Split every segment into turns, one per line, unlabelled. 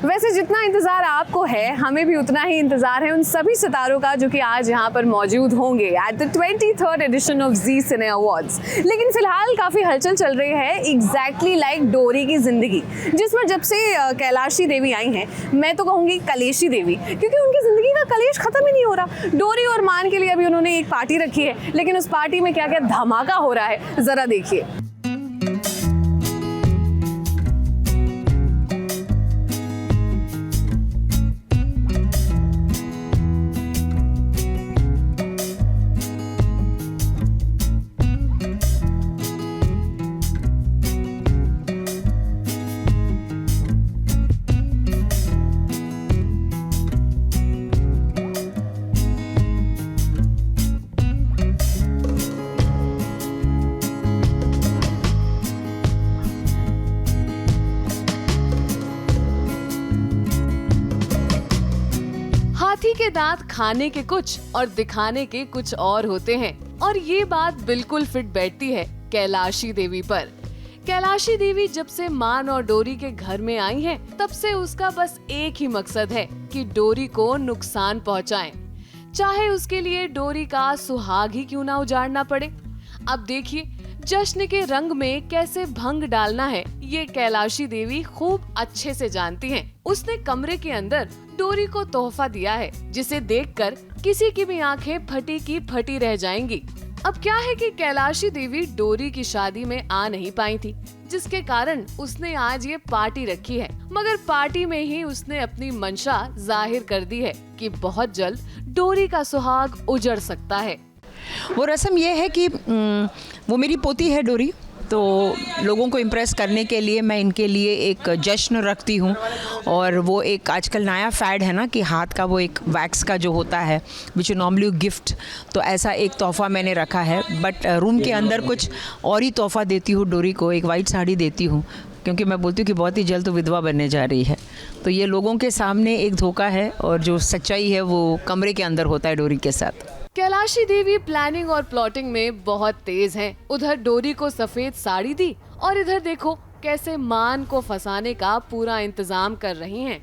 वैसे जितना इंतज़ार आपको है, हमें भी उतना ही इंतज़ार है उन सभी सितारों का जो कि आज यहाँ पर मौजूद होंगे at the 23rd edition of Zee Cine Awards. लेकिन फिलहाल काफ़ी हलचल चल रही है एग्जैक्टली लाइक डोरी की ज़िंदगी, जिसमें जब से कैलाशी देवी आई हैं, मैं तो कहूँगी कलेशी देवी, क्योंकि उनकी ज़िंदगी का कलेश ख़त्म ही नहीं हो रहा। डोरी और मान के लिए अभी उन्होंने एक पार्टी रखी है, लेकिन उस पार्टी में क्या क्या धमाका हो रहा है ज़रा देखिए। हाथी के दांत खाने के कुछ और दिखाने के कुछ और होते हैं, और ये बात बिल्कुल फिट बैठती है कैलाशी देवी पर। कैलाशी देवी जब से मान और डोरी के घर में आई हैं, तब से उसका बस एक ही मकसद है कि डोरी को नुकसान पहुंचाएं, चाहे उसके लिए डोरी का सुहाग ही क्यों ना उजाड़ना पड़े। अब देखिए जश्न के रंग में कैसे भंग डालना है, ये कैलाशी देवी खूब अच्छे से जानती हैं। उसने कमरे के अंदर डोरी को तोहफा दिया है, जिसे देखकर किसी की भी आंखें फटी की फटी रह जाएंगी। अब क्या है कि कैलाशी देवी डोरी की शादी में आ नहीं पाई थी, जिसके कारण उसने आज ये पार्टी रखी है। मगर पार्टी में ही उसने अपनी मंशा जाहिर कर दी है कि बहुत जल्द डोरी का सुहाग उजड़ सकता है।
वो रस्म ये है कि वो मेरी पोती है डोरी, तो लोगों को इम्प्रेस करने के लिए मैं इनके लिए एक जश्न रखती हूँ। और वो एक आजकल नया फैड है ना कि हाथ का वो एक वैक्स का जो होता है विच यू नॉर्मली गिफ्ट, तो ऐसा एक तोहफा मैंने रखा है। बट रूम के अंदर कुछ और ही तोहफा देती हूँ डोरी को, एक वाइट साड़ी देती हूँ, क्योंकि मैं बोलती हूँ कि बहुत ही जल्द तो विधवा बनने जा रही है। तो ये लोगों के सामने एक धोखा है, और जो सच्चाई है वो कमरे के अंदर होता है डोरी के साथ।
कैलाशी देवी प्लानिंग और प्लॉटिंग में बहुत तेज हैं। उधर डोरी को सफेद साड़ी दी, और इधर देखो कैसे मान को फंसाने का पूरा इंतजाम कर रही हैं।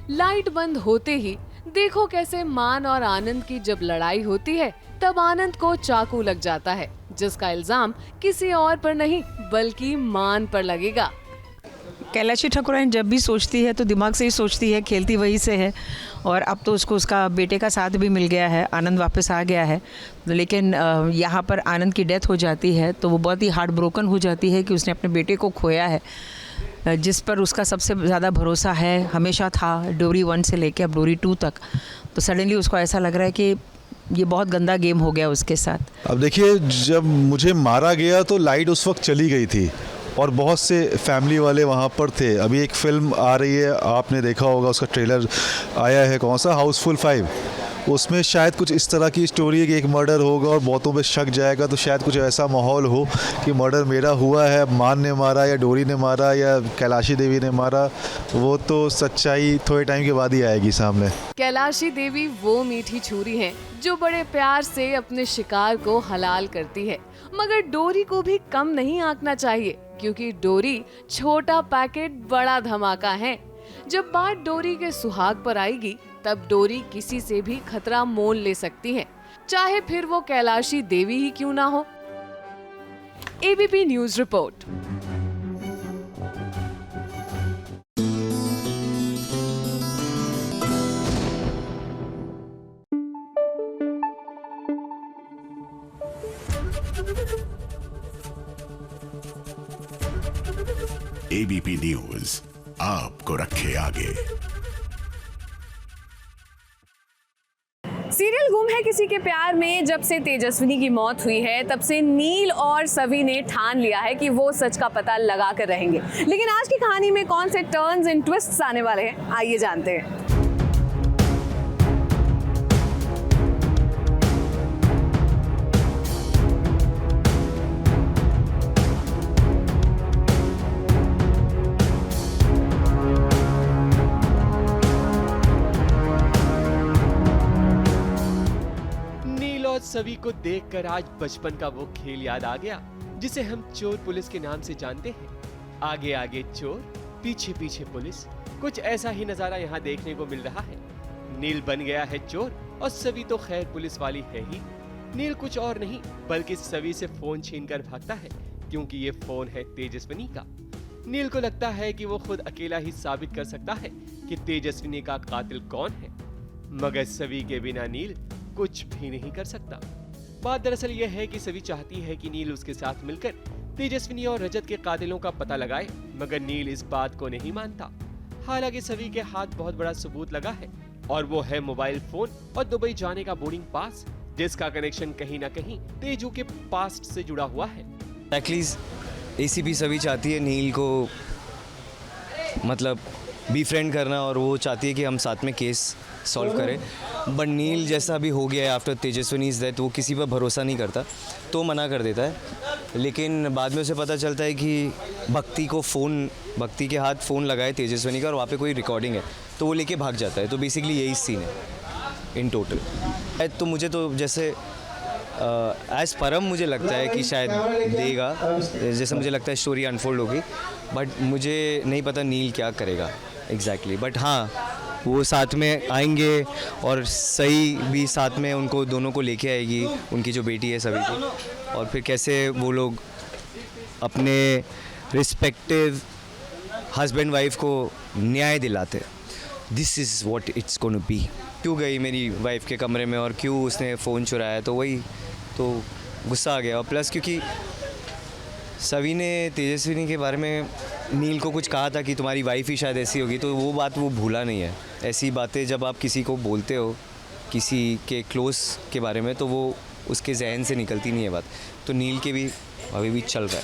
लाइट बंद होते ही देखो कैसे मान और आनंद की जब लड़ाई होती है, तब आनंद को चाकू लग जाता है, जिसका इल्जाम किसी और पर नहीं बल्कि मान पर लगेगा।
कैलाशी ठाकुराइन जब भी सोचती है तो दिमाग से ही सोचती है, खेलती वही से है। और अब तो उसको उसका बेटे का साथ भी मिल गया है, आनंद वापस आ गया है। लेकिन यहाँ पर आनंद की डेथ हो जाती है, तो वो बहुत ही हार्ट ब्रोकन हो जाती है कि उसने अपने बेटे को खोया है, जिस पर उसका सबसे ज़्यादा भरोसा है, हमेशा था, डोरी 1 से लेके अब डोरी 2 तक। तो सडनली उसको ऐसा लग रहा है कि ये बहुत गंदा गेम हो गया उसके साथ।
अब देखिए, जब मुझे मारा गया तो लाइट उस वक्त चली गई थी और बहुत से फैमिली वाले वहाँ पर थे। अभी एक फ़िल्म आ रही है, आपने देखा होगा, उसका ट्रेलर आया है, कौन सा, हाउसफुल 5। उसमें शायद कुछ इस तरह की स्टोरी है कि एक मर्डर होगा और बहुतों पे शक जाएगा, तो शायद कुछ ऐसा माहौल हो कि मर्डर मेरा हुआ है, मान ने मारा या डोरी ने मारा या कैलाशी देवी ने मारा। वो तो सच्चाई थोड़े टाइम के बाद ही आएगी सामने।
कैलाशी देवी वो मीठी छुरी है जो बड़े प्यार से अपने शिकार को हलाल करती है, मगर डोरी को भी कम नहीं आंकना चाहिए, क्योंकि डोरी छोटा पैकेट बड़ा धमाका है। जब बात डोरी के सुहाग पर आएगी, तब डोरी किसी से भी खतरा मोल ले सकती है, चाहे फिर वो कैलाशी देवी ही क्यों ना हो। ABP news report.
ABP news आपको रखे आगे।
सीरियल गुम है किसी के प्यार में जब से तेजस्विनी की मौत हुई है, तब से नील और सवी ने ठान लिया है कि वो सच का पता लगा कर रहेंगे। लेकिन आज की कहानी में कौन से टर्न्स एंड ट्विस्ट्स आने वाले हैं, आइए जानते हैं।
सभी को देखकर आज बचपन का वो खेल याद आ गया जिसे हम चोर पुलिस के नाम से जानते हैं। आगे आगे चोर, पीछे पीछे पुलिस, कुछ ऐसा ही नजारा यहाँ देखने को मिल रहा है। नील बन गया है चोर और सवी तो खैर पुलिस वाली है ही। नील कुछ और नहीं बल्कि सवी से फोन छीनकर भागता है, क्योंकि ये फोन है तेजस्विनी का। नील को लगता है कि वो खुद अकेला ही साबित कर सकता है कि तेजस्विनी का कातिल कौन है, मगर सवी के बिना नील कुछ भी नहीं कर सकता। बात दरअसल ये है कि सवी चाहती है कि नील उसके साथ मिलकर तेजस्विनी और रजत के कातिलों का पता लगाए, मगर नील इस बात को नहीं मानता। हालांकि सवी के हाथ बहुत बड़ा सबूत लगा है, और वो है मोबाइल फोन और दुबई जाने का बोर्डिंग पास, जिसका कनेक्शन कहीं ना कहीं तेजू के पास्ट से जुड़ा हुआ है।
एसीपी सभी चाहती है नील को मतलब बीफ्रेंड करना, और वो चाहती है कि हम साथ में केस सॉल्व करें। बट नील जैसा भी हो गया है आफ्टर तेजस्विनी's डेथ, वो किसी पर भरोसा नहीं करता, तो मना कर देता है। लेकिन बाद में उसे पता चलता है कि भक्ति के हाथ फ़ोन लगाए तेजस्विनी का, और वहाँ पे कोई रिकॉर्डिंग है, तो वो लेके भाग जाता है। तो बेसिकली यही सीन है इन टोटल। तो मुझे तो जैसे एज परम मुझे लगता है कि शायद देगा, जैसे मुझे लगता है स्टोरी अनफोल्ड होगी, बट मुझे नहीं पता नील क्या करेगा एग्जैक्टली। बट हाँ, वो साथ में आएंगे और सही भी साथ में उनको दोनों को लेके आएगी, उनकी जो बेटी है सभी की, और फिर कैसे वो लोग अपने रिस्पेक्टिव हस्बैंड वाइफ को न्याय दिलाते। This is what it's gonna B. क्यों गई मेरी वाइफ के कमरे में और क्यों उसने फ़ोन चुराया, तो वही तो गुस्सा आ गया। और प्लस क्योंकि सवी ने तेजस्विनी के बारे में नील को कुछ कहा था कि तुम्हारी वाइफ ही शायद ऐसी होगी, तो वो बात वो भूला नहीं है। ऐसी बातें जब आप किसी को बोलते हो किसी के क्लोज के बारे में, तो वो उसके जहन से निकलती नहीं है बात। तो नील के भी अभी भी चल रहा है,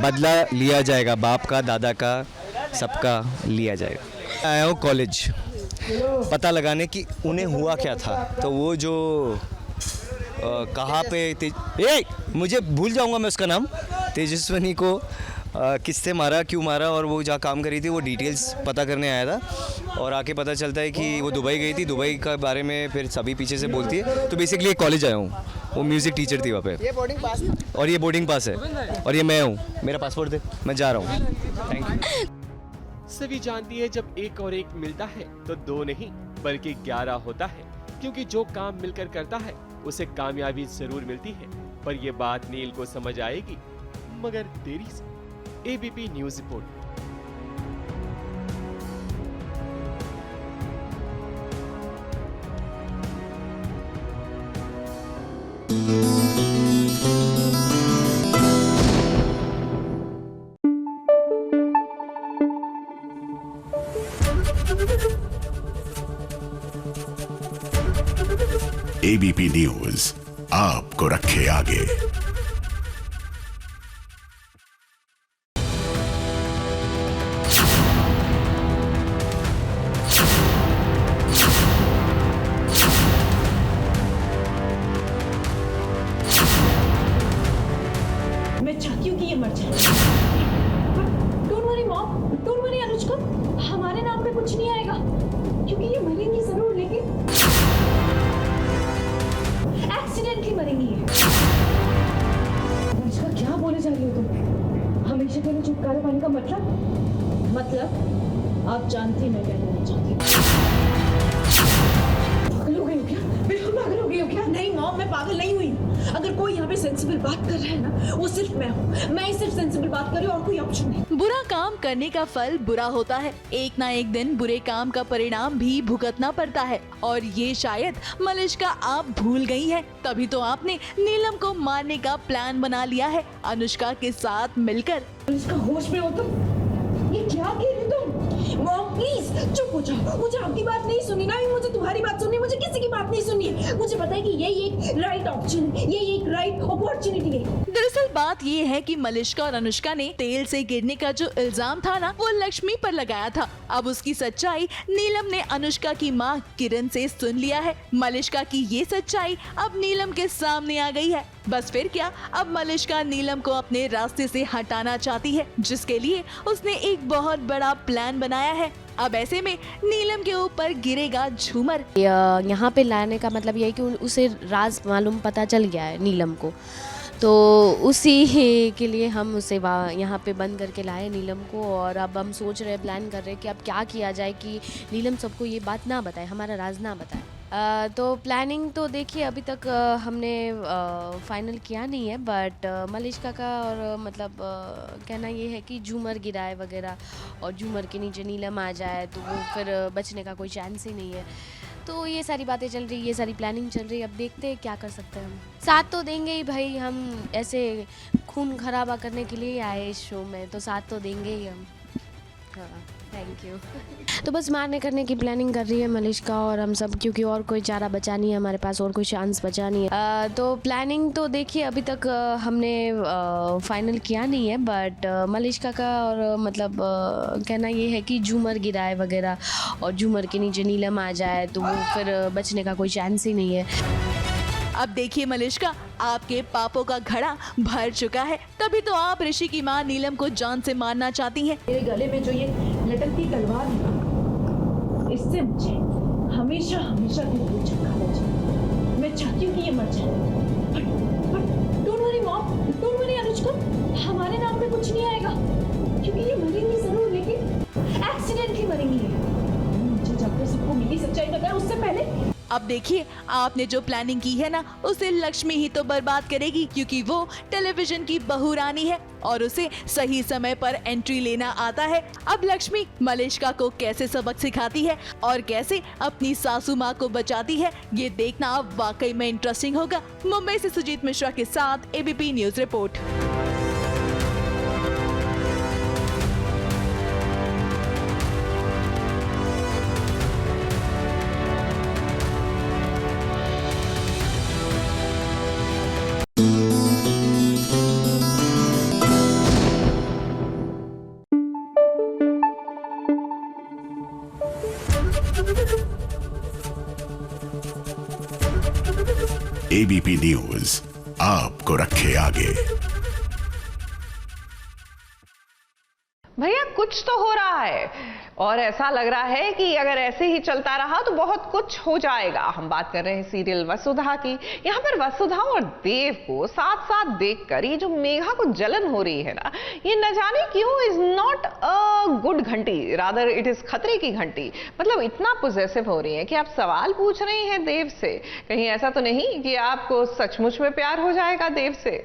बदला लिया जाएगा, बाप का, दादा का, सबका लिया जाएगा। आया हूँ कॉलेज पता लगाने कि उन्हें हुआ क्या था। तो वो जो कहाँ पे मुझे भूल जाऊँगा मैं उसका नाम, तेजस्विनी को किससे मारा, क्यों मारा, और वो जहाँ काम करी थी वो डिटेल्स पता करने आया था। और आके पता चलता है कि वो दुबई गई थी, दुबई का बारे में फिर सभी पीछे से बोलती है। तो बेसिकली एक कॉलेज आया हूँ, वो म्यूज़िक टीचर थी वहाँ पे। ये बोर्डिंग पास है, और ये बोर्डिंग पास है, और ये मैं हूँ। मेरा पासपोर्ट दे, मैं जा रहा हूँ। Thank you.
सभी जानती है जब एक और एक मिलता है तो 2 नहीं बल्कि 11 होता है, क्योंकि जो काम मिलकर करता है उसे कामयाबी जरूर मिलती है। पर ये बात नील को समझ आएगी, मगर देरी से। ABP news report.
ABP news आपको रखे आगे।
मैं चाहती हूँ कि ये मर जाए। Don't worry mom, don't worry Anushka, हमारे नाम पे कुछ नहीं आएगा, क्योंकि ये मरेंगी जरूर, लेकिन एक्सीडेंटली मरेंगी ये। अनुष्का क्या बोले जा रही हो तुम? हमेशा के लिए छुटकारा पाने का मतलब आप जानती मैं क्या कहना चाहती हूँ। पागल हो गई हो क्या? बिल्कुल पागल हो गई हो क्या? नहीं मॉम, मैं पागल नहीं हुई। अगर कोई यहाँ पे सेंसिबल बात कर रहा है ना, वो सिर्फ मैं हूँ। मैं ही सिर्फ सेंसिबल बात कर रही हूँ, और कोई ऑप्शन नहीं।
बुरा काम करने का फल बुरा होता है। एक ना एक दिन बुरे काम का परिणाम भी भुगतना पड़ता है, और ये शायद मलिष्का आप भूल गई है। तभी तो आपने नीलम को मारने का प्लान बना लिया है अनुष्का के साथ मिलकर।
अनुष्का होश में हो तुम? ये क्या कह रही तुम? मॉम प्लीज चुप हो जाओ। मुझे आपकी बात नहीं सुनी ना, मुझे तुम्हारी बात सुननी, मुझे किसी की बात नहीं सुननी है। मुझे पता है कि यही एक राइट ऑप्शन, यही एक राइट अपॉर्चुनिटी है।
दरअसल बात ये है कि मलिष्का और अनुष्का ने तेल से गिरने का जो इल्जाम था ना, वो लक्ष्मी पर लगाया था। अब उसकी सच्चाई नीलम ने अनुष्का की माँ किरण से सुन लिया है। मलिष्का की ये सच्चाई अब नीलम के सामने आ गई है। बस फिर क्या, अब मलिष्का नीलम को अपने रास्ते से हटाना चाहती है, जिसके लिए उसने एक बहुत बड़ा प्लान बनाया है। अब ऐसे में नीलम के ऊपर गिरेगा झूमर।
यहाँ पे लाने का मतलब ये है कि उसे राज मालूम पता चल गया है नीलम को, तो उसी के लिए हम उसे यहाँ पे बंद करके लाए नीलम को। और अब हम सोच रहे, प्लान कर रहे कि अब क्या किया जाए कि नीलम सबको ये बात ना बताए, हमारा राज ना बताए। तो प्लानिंग तो देखिए अभी तक हमने फाइनल किया नहीं है, बट मलिश्का का और मतलब कहना ये है कि झूमर गिराए वगैरह और झूमर के नीचे नीलम आ जाए तो वो फिर बचने का कोई चांस ही नहीं है। तो ये सारी बातें चल रही, ये सारी प्लानिंग चल रही। अब देखते हैं क्या कर सकते हैं हम। साथ तो देंगे ही भाई, हम ऐसे खून खराबा करने के लिए आए इस शो में, तो साथ तो देंगे ही हम। हाँ, थैंक यू। तो बस मारने करने की प्लानिंग कर रही है मलिश्का और हम सब, क्योंकि और कोई चारा बचा नहीं है हमारे पास, और कोई चांस बचा नहीं है। तो प्लानिंग तो देखिए अभी तक हमने फाइनल किया नहीं है, बट मलिश्का का और मतलब कहना ये है कि झूमर गिराए वगैरह और झूमर के नीचे नीलम आ जाए तो वो फिर बचने का कोई चांस ही नहीं है।
अब देखिए मलिश्का, आपके पापों का घड़ा भर चुका है, तभी तो आप ऋषि की मां नीलम को जान से मारना चाहती हैं।
मेरे गले में जो ये लटकती तलवार है ना, इससे मुझे हमेशा हमेशा के लिए चिपका दीजिए। मैं चाहती हूँ कि ये मर जाए। But don't worry mom, don't worry Anushka, हमारे नाम पे कुछ नहीं आएगा, क्योंकि ये मरेंगी जरूर, लेकिन एक्सीडेंटली मरेंगी। मुझे जब तक सबको मेरी सच्चाई बताए उससे पहले।
अब देखिए, आपने जो प्लानिंग की है ना, उसे लक्ष्मी ही तो बर्बाद करेगी, क्योंकि वो टेलीविजन की बहू रानी है और उसे सही समय पर एंट्री लेना आता है। अब लक्ष्मी मलिश्का को कैसे सबक सिखाती है और कैसे अपनी सासू माँ को बचाती है, ये देखना अब वाकई में इंटरेस्टिंग होगा। मुंबई से सुजीत मिश्रा के साथ ABP news report.
ABP news आपको रखे आगे।
भैया कुछ तो हो रहा है और ऐसा लग रहा है कि अगर ऐसे ही चलता रहा तो बहुत कुछ हो जाएगा। हम बात कर रहे हैं सीरियल वसुधा की। यहाँ पर वसुधा और देव को साथ साथ देखकर ये जो मेघा को जलन हो रही है ना, ये न जाने क्यों इज नॉट अ गुड घंटी, रादर इट इज खतरे की घंटी। मतलब इतना पोजेसिव हो रही है कि आप सवाल पूछ रही हैं देव से, कहीं ऐसा तो नहीं कि आपको सचमुच में प्यार हो जाएगा देव से।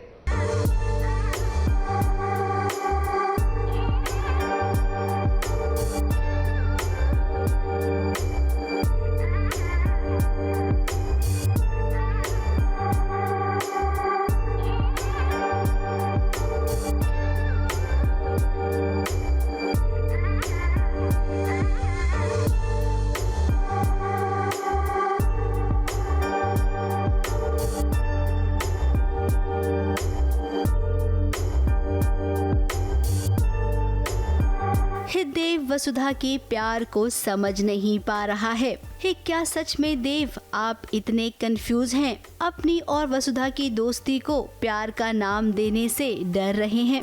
देव वसुधा के प्यार को समझ नहीं पा रहा है। क्या सच में देव आप इतने कंफ्यूज हैं? अपनी और वसुधा की दोस्ती को प्यार का नाम देने से डर रहे हैं।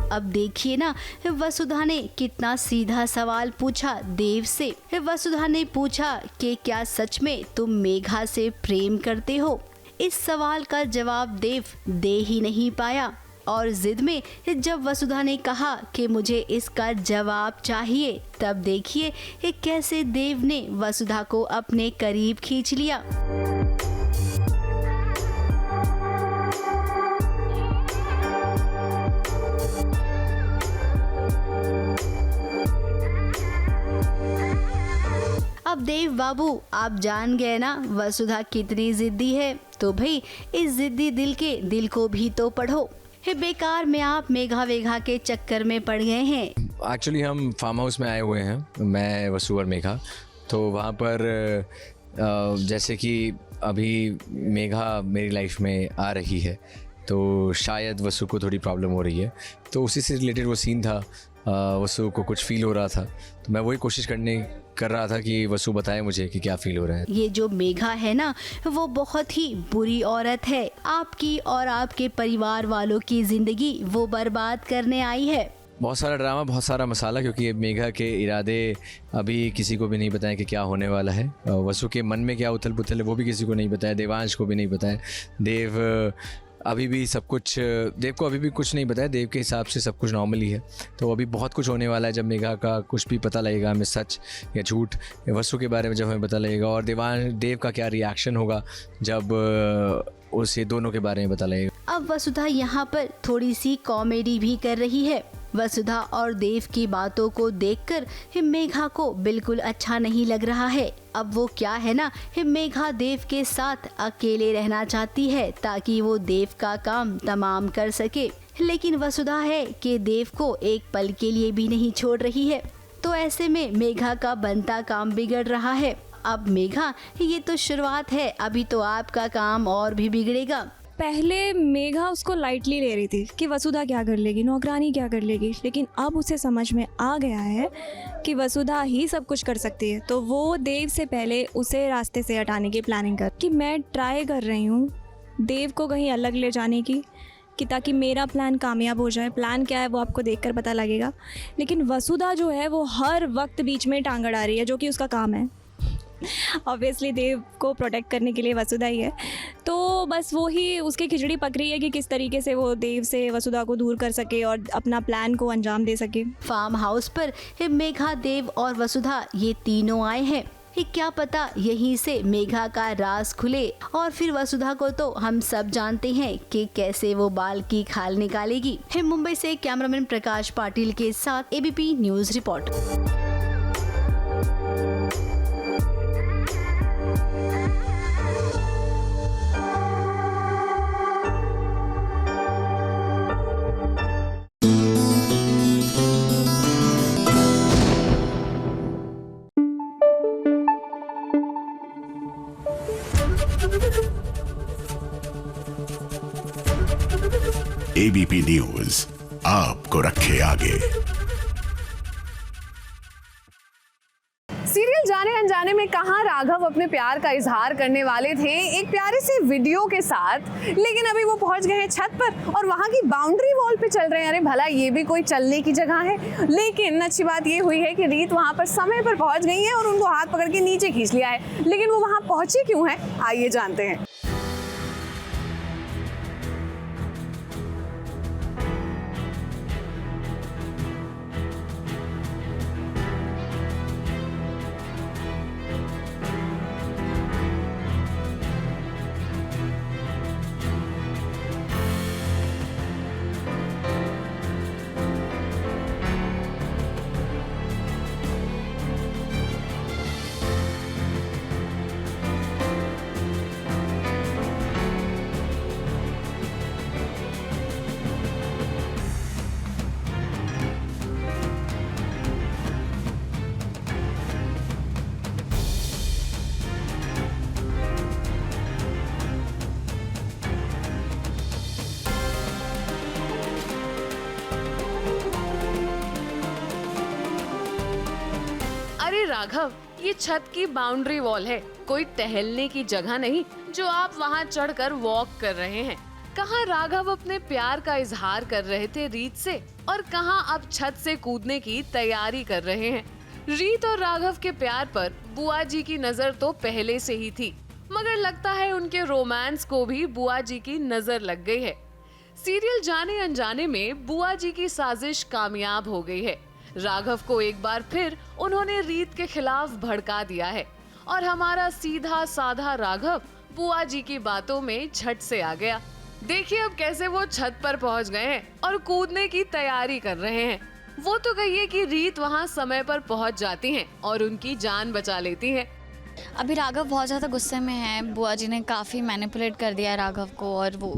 अब देखिए ना, वसुधा ने कितना सीधा सवाल पूछा देव से। वसुधा ने पूछा कि क्या सच में तुम मेघा से प्रेम करते हो? इस सवाल का जवाब देव दे ही नहीं पाया और जिद में जब वसुधा ने कहा कि मुझे इसका जवाब चाहिए, तब देखिए कैसे देव ने वसुधा को अपने करीब खींच लिया। अब देव बाबू आप जान गए ना वसुधा कितनी जिद्दी है, तो भाई इस जिद्दी दिल को भी तो पढ़ो। बेकार में आप मेघा वेघा के चक्कर में पड़ गए हैं।
एक्चुअली हम फार्म हाउस में आए हुए हैं, मैं वसु और मेघा। तो वहाँ पर जैसे कि अभी मेघा मेरी लाइफ में आ रही है, तो शायद वसु को थोड़ी प्रॉब्लम हो रही है, तो उसी से रिलेटेड वो सीन था। वसु को कुछ फील हो रहा था, तो मैं वही कोशिश कर रहा था कि वसु बताए मुझे कि क्या फील हो रहा है।
ये जो मेघा है ना, वो बहुत ही बुरी औरत है। आपकी और आपके परिवार वालों की जिंदगी वो बर्बाद करने आई है।
बहुत सारा ड्रामा, बहुत सारा मसाला, क्योंकि मेघा के इरादे अभी किसी को भी नहीं बताया कि क्या होने वाला है। वसु के मन में क्या उथल पुथल है वो भी किसी को नहीं बताया, देवांश को भी नहीं बताया। देव अभी भी सब कुछ, देव को अभी भी कुछ नहीं बताया। देव के हिसाब से सब कुछ नॉर्मली है, तो अभी बहुत कुछ होने वाला है जब मेघा का कुछ भी पता लगेगा हमें, सच या झूठ, वसु के बारे में जब हमें पता लगेगा, और देव का क्या रिएक्शन होगा जब उसे दोनों के बारे में पता लगेगा।
अब वसुधा यहाँ पर थोड़ी सी कॉमेडी भी कर रही है। वसुधा और देव की बातों को देखकर मेघा को बिल्कुल अच्छा नहीं लग रहा है। अब वो क्या है ना, मेघा देव के साथ अकेले रहना चाहती है ताकि वो देव का काम तमाम कर सके, लेकिन वसुधा है कि देव को एक पल के लिए भी नहीं छोड़ रही है। तो ऐसे में मेघा का बनता काम बिगड़ रहा है। अब मेघा, ये तो शुरुआत है, अभी तो आपका काम और भी बिगड़ेगा।
पहले मेघा उसको लाइटली ले रही थी कि वसुधा क्या कर लेगी, नौकरानी क्या कर लेगी, लेकिन अब उसे समझ में आ गया है कि वसुधा ही सब कुछ कर सकती है। तो वो देव से पहले उसे रास्ते से हटाने की प्लानिंग कर कि मैं ट्राई कर रही हूँ देव को कहीं अलग ले जाने की, कि ताकि मेरा प्लान कामयाब हो जाए। प्लान क्या है वो आपको देखकर पता लगेगा, लेकिन वसुधा जो है वो हर वक्त बीच में टांग अड़ा रही है, जो कि उसका काम है। ऑब्वियसली देव को प्रोटेक्ट करने के लिए वसुधा ही है, तो बस वो ही उसकी खिचड़ी पक रही है कि किस तरीके से वो देव से वसुधा को दूर कर सके और अपना प्लान को अंजाम दे सके।
फार्म हाउस पर मेघा, देव और वसुधा ये तीनों आए हैं। क्या पता यहीं से मेघा का राज खुले, और फिर वसुधा को तो हम सब जानते हैं कि कैसे वो बाल की खाल निकालेगी। मुंबई से कैमरामैन प्रकाश पाटिल के साथ ABP news report.
ABP news आपको रखे आगे।
सीरियल जाने अनजाने में कहां राघव अपने प्यार का इजहार करने वाले थे एक प्यारे से वीडियो के साथ, लेकिन अभी वो पहुंच गए हैं छत पर और वहां की बाउंड्री वॉल पे चल रहे हैं। अरे भला ये भी कोई चलने की जगह है। लेकिन अच्छी बात ये हुई है कि रीत वहां पर समय पर पहुंच गई है और उनको हाथ पकड़ के नीचे खींच लिया है। लेकिन वो वहां पहुंची क्यों है, आइए जानते हैं। अरे राघव, ये छत की बाउंड्री वॉल है, कोई टहलने की जगह नहीं जो आप वहाँ चढ़कर वॉक कर रहे हैं। कहाँ राघव अपने प्यार का इजहार कर रहे थे रीत से, और कहाँ अब छत से कूदने की तैयारी कर रहे हैं। रीत और राघव के प्यार पर बुआ जी की नजर तो पहले से ही थी, मगर लगता है उनके रोमांस को भी बुआ जी की नजर लग गई है। सीरियल जाने अनजाने में बुआ जी की साजिश कामयाब हो गई है। राघव को एक बार फिर उन्होंने रीत के खिलाफ भड़का दिया है और हमारा सीधा साधा राघव बुआ जी की बातों में झट से आ गया। देखिए अब कैसे वो छत पर पहुंच गए हैं और कूदने की तैयारी कर रहे हैं। वो तो कहिए कि रीत वहां समय पर पहुंच जाती हैं और उनकी जान बचा लेती हैं।
अभी राघव बहुत ज़्यादा गुस्से में है। बुआ जी ने काफ़ी मैनिपुलेट कर दिया है राघव को, और वो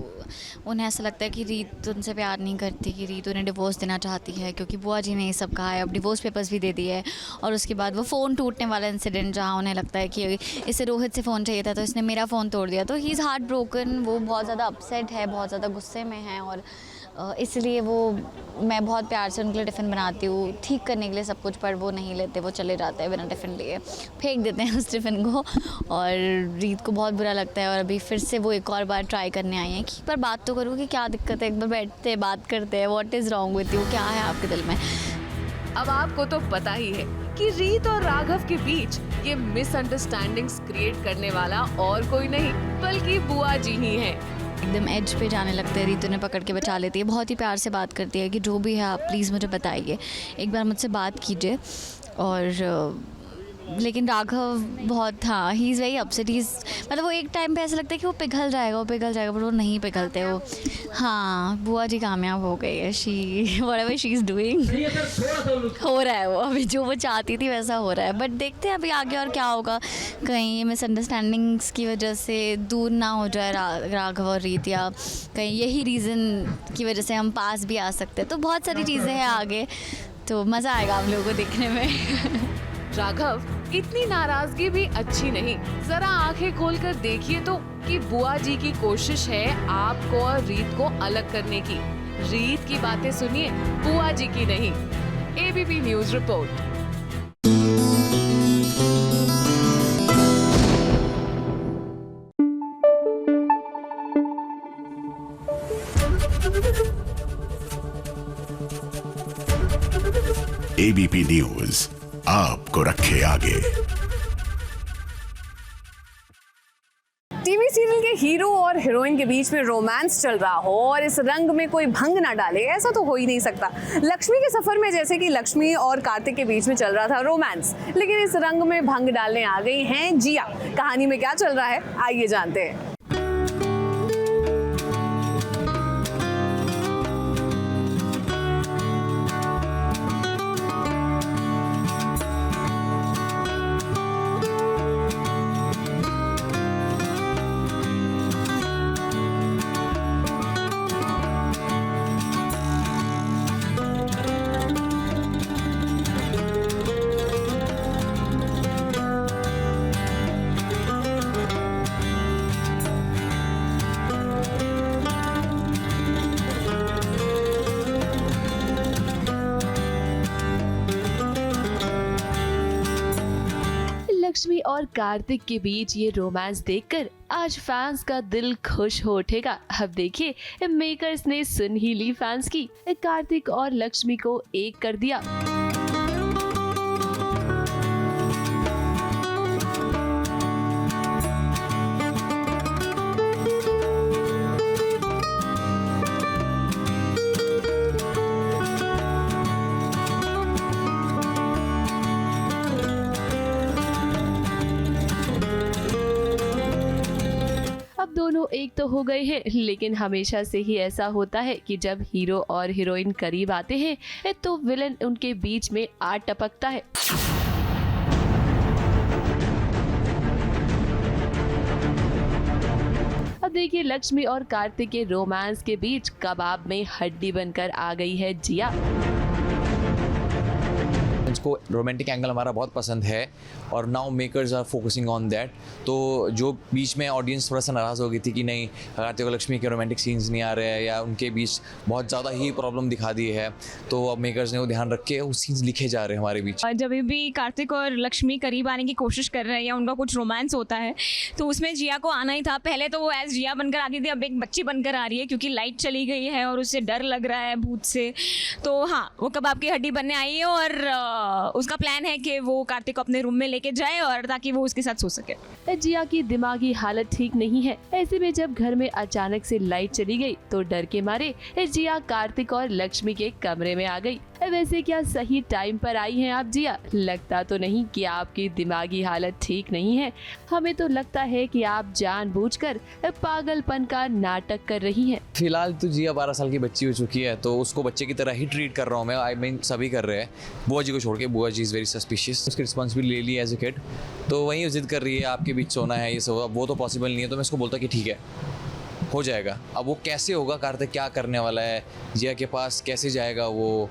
उन्हें ऐसा लगता है कि रीत उनसे प्यार नहीं करती, कि रीत उन्हें डिवोर्स देना चाहती है, क्योंकि बुआ जी ने ये सब कहा है। अब डिवोर्स पेपर्स भी दे दिए है, और उसके बाद वो फ़ोन टूटने वाला इंसिडेंट, जहाँ उन्हें लगता है कि इसे रोहित से फ़ोन चाहिए था तो इसने मेरा फ़ोन तोड़ दिया, तो ही इज़ हार्ट ब्रोकन। वो बहुत ज़्यादा अपसेट है, बहुत ज़्यादा गुस्से में है, और इसलिए वो मैं बहुत प्यार से उनके लिए टिफ़िन बनाती हूँ, ठीक करने के लिए सब कुछ, पर वो नहीं लेते, वो चले जाते हैं बिना टिफ़िन लिए, फेंक देते हैं उस टिफ़िन को। और रीत को बहुत बुरा लगता है और अभी फिर से वो एक और बार ट्राई करने आई हैं कि एक बार बात तो करूँ कि क्या दिक्कत है, एक बार बैठते हैं बात करते हैं, what is wrong with you, क्या है आपके दिल में।
अब आपको तो पता ही है कि रीत और राघव के बीच ये मिसअंडरस्टैंडिंग्स क्रिएट करने वाला और कोई नहीं बल्कि बुआ जी ही हैं।
एकदम एज पे जाने लगते हैं, रीत उन्हें पकड़ के बचा लेती है, बहुत ही प्यार से बात करती है कि जो भी है आप प्लीज़ मुझे बताइए, एक बार मुझसे बात कीजिए। और लेकिन राघव बहुत, हाँ, ही इज़ वेरी अपसेट, मतलब वो एक टाइम पे ऐसा लगता है कि वो पिघल जाएगा पर वो नहीं पिघलते वो। हाँ, बुआ जी कामयाब हो गई है, she whatever she is doing हो रहा है, वो अभी जो वो चाहती थी वैसा हो रहा है। बट देखते हैं अभी आगे और क्या होगा, कहीं ये मिसअंडरस्टैंडिंग्स की वजह से दूर ना हो जाए राघव और रीत, या कहीं यही रीज़न की वजह से हम पास भी आ सकते हैं। तो बहुत सारी चीज़ें हैं आगे, तो मज़ा आएगा आप लोगों को देखने में।
राघव, इतनी नाराजगी भी अच्छी नहीं, जरा आंखें खोलकर देखिए तो कि बुआ जी की कोशिश है आपको और रीत को अलग करने की। रीत की बातें सुनिए, बुआ जी की नहीं। ABP news report.
ABP news आपको रखे आगे।
टीवी सीरियल के हीरो और हीरोइन के बीच में रोमांस चल रहा हो और इस रंग में कोई भंग ना डाले, ऐसा तो हो ही नहीं सकता। लक्ष्मी के सफर में जैसे कि लक्ष्मी और कार्तिक के बीच में चल रहा था रोमांस, लेकिन इस रंग में भंग डालने आ गई हैं जिया। कहानी में क्या चल रहा है, आइए जानते हैं। लक्ष्मी और कार्तिक के बीच ये रोमांस देखकर आज फैंस का दिल खुश हो उठेगा। अब देखिए, मेकर्स ने सुन ही ली फैंस की, कार्तिक और लक्ष्मी को एक कर दिया। दोनों एक तो हो गए हैं, लेकिन हमेशा से ही ऐसा होता है कि जब हीरो और हीरोइन करीब आते हैं तो विलन उनके बीच में आ टपकता है। अब देखिए, लक्ष्मी और कार्तिक के रोमांस के बीच कबाब में हड्डी बनकर आ गई है जिया।
इसको रोमांटिक एंगल हमारा बहुत पसंद है और now makers are focusing on that. तो जो बीच में ऑडियंस थोड़ा सा नाराज़ हो गई थी कि नहीं, कार्तिक और लक्ष्मी के रोमांटिक सीन्स नहीं आ रहे हैं या उनके बीच बहुत ज़्यादा ही प्रॉब्लम दिखा दी है, तो अब मेकर्स ने वो ध्यान रख के वो सीन्स लिखे जा रहे हैं हमारे बीच।
जब भी कार्तिक और लक्ष्मी करीब आने की कोशिश कर रहे हैं या उनका कुछ रोमांस होता है तो उसमें जिया को आना ही था। पहले तो वो एज जिया बनकर आती थी, अब एक बच्ची बनकर आ रही है क्योंकि लाइट चली गई है और उससे डर लग रहा है भूत से। तो हाँ, वो कबाब की हड्डी बनने आई है और उसका प्लान है कि वो कार्तिक को अपने रूम में लेके जाए और ताकि वो उसके साथ सो सके।
जिया की दिमागी हालत ठीक नहीं है। ऐसे में जब घर में अचानक से लाइट चली गई तो डर के मारे जिया कार्तिक और लक्ष्मी के कमरे में आ गई। वैसे क्या सही टाइम पर आई हैं आप जिया? लगता तो नहीं कि आपकी दिमागी हालत ठीक नहीं है। हमें तो लगता है कि आप जानबूझकर पागलपन का नाटक कर रही हैं।
फिलहाल तो जिया 12 साल की बच्ची हो चुकी है, तो उसको बच्चे की तरह ही ट्रीट कर रहा हूँ मैं। आई मीन सभी कर रहे हैं, बुआ जी को छोड़ के। बुआ जी इज़ वेरी सस्पिशियस, उसकी रिस्पॉन्सिबिलिटी ले ली एज ए किड। तो वहीं जिद कर रही है आपके बीच सोना है, ये सब। वो तो पॉसिबल नहीं है, तो मैं उसको बोलता कि ठीक है हो जाएगा। अब वो कैसे होगा, कार्तिक क्या करने वाला है, जिया के पास कैसे जाएगा वो,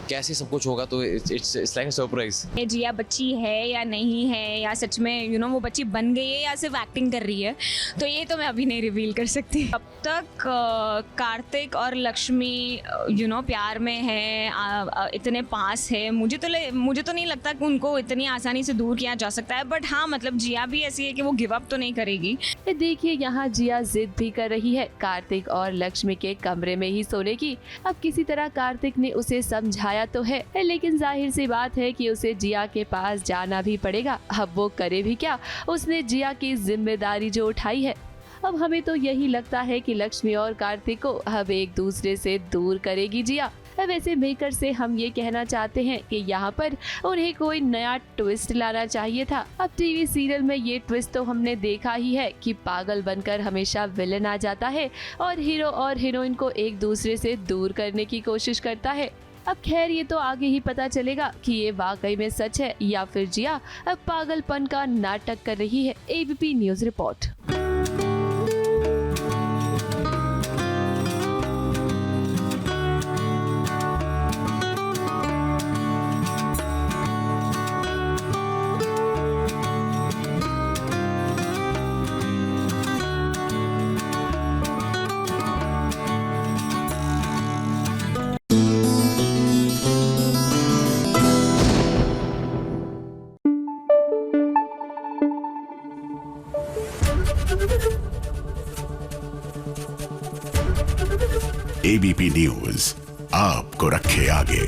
कैसे सब कुछ होगा, तो इट्स लाइक अ सरप्राइज।
जिया बच्ची है या नहीं है, या सच में वो बच्ची बन गई है या सिर्फ एक्टिंग कर रही है, तो ये तो मैं अभी नहीं रिवील कर सकती। अब तक कार्तिक और लक्ष्मी प्यार में है, इतने पास है, मुझे तो नहीं लगता कि उनको इतनी आसानी से दूर किया जा सकता है। बट हाँ, मतलब जिया भी ऐसी है कि वो गिव अप तो नहीं करेगी।
देखिए यहाँ जिया जिद भी कर रही है कार्तिक और लक्ष्मी के कमरे में ही सोने की। अब किसी तरह कार्तिक ने उसे समझाया तो है, लेकिन जाहिर सी बात है कि उसे जिया के पास जाना भी पड़ेगा। अब वो करे भी क्या, उसने जिया की जिम्मेदारी जो उठाई है। अब हमें तो यही लगता है कि लक्ष्मी और कार्तिक को अब एक दूसरे से दूर करेगी जिया। वैसे मेकर से हम ये कहना चाहते हैं कि यहाँ पर उन्हें कोई नया ट्विस्ट लाना चाहिए था। अब टीवी सीरियल में ये ट्विस्ट तो हमने देखा ही है कि पागल बनकर हमेशा विलन आ जाता है और हीरो और हीरोइन को एक दूसरे से दूर करने की कोशिश करता है। अब खैर ये तो आगे ही पता चलेगा कि ये वाकई में सच है या फिर जिया अब पागलपन का नाटक कर रही है। ABP news report.
ABP news आपको रखे आगे।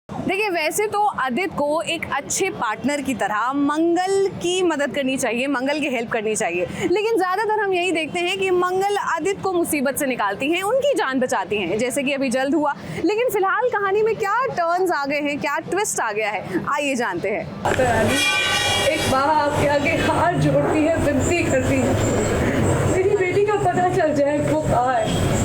देखिए, वैसे तो आदित्य को एक अच्छे पार्टनर की तरह मंगल की मदद करनी चाहिए, मंगल की हेल्प करनी चाहिए, लेकिन ज़्यादातर हम यही देखते हैं कि मंगल आदित्य को मुसीबत से निकालती हैं, उनकी जान बचाती हैं, जैसे कि अभी जल्द हुआ। लेकिन फिलहाल कहानी में क्या टर्न्स आ गए हैं, क्या ट्विस्ट आ गया है, आइए जानते हैं।
एक माँ आपके आगे हाथ जोड़ती है, विनती करती है, मेरी बेटी का पता चल जाए वो कहाँ है।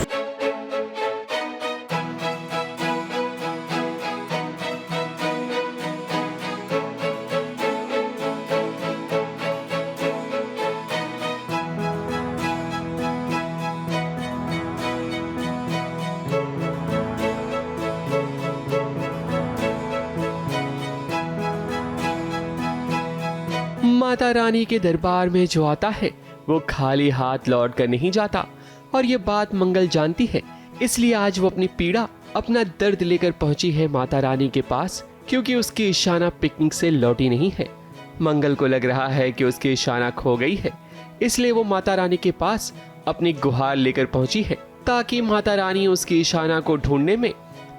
माता रानी के दरबार में जो आता है वो खाली हाथ लौट कर नहीं जाता, और ये बात मंगल जानती है। इसलिए आज वो अपनी पीड़ा, अपना दर्द लेकर पहुंची है माता रानी के पास, क्योंकि उसकी ईशाना पिकनिक से लौटी नहीं है। मंगल को लग रहा है कि उसकी ईशाना खो गई है, इसलिए वो माता रानी के पास अपनी गुहार लेकर पहुंची है, ताकि माता रानी उसकी ईशाना को ढूंढने में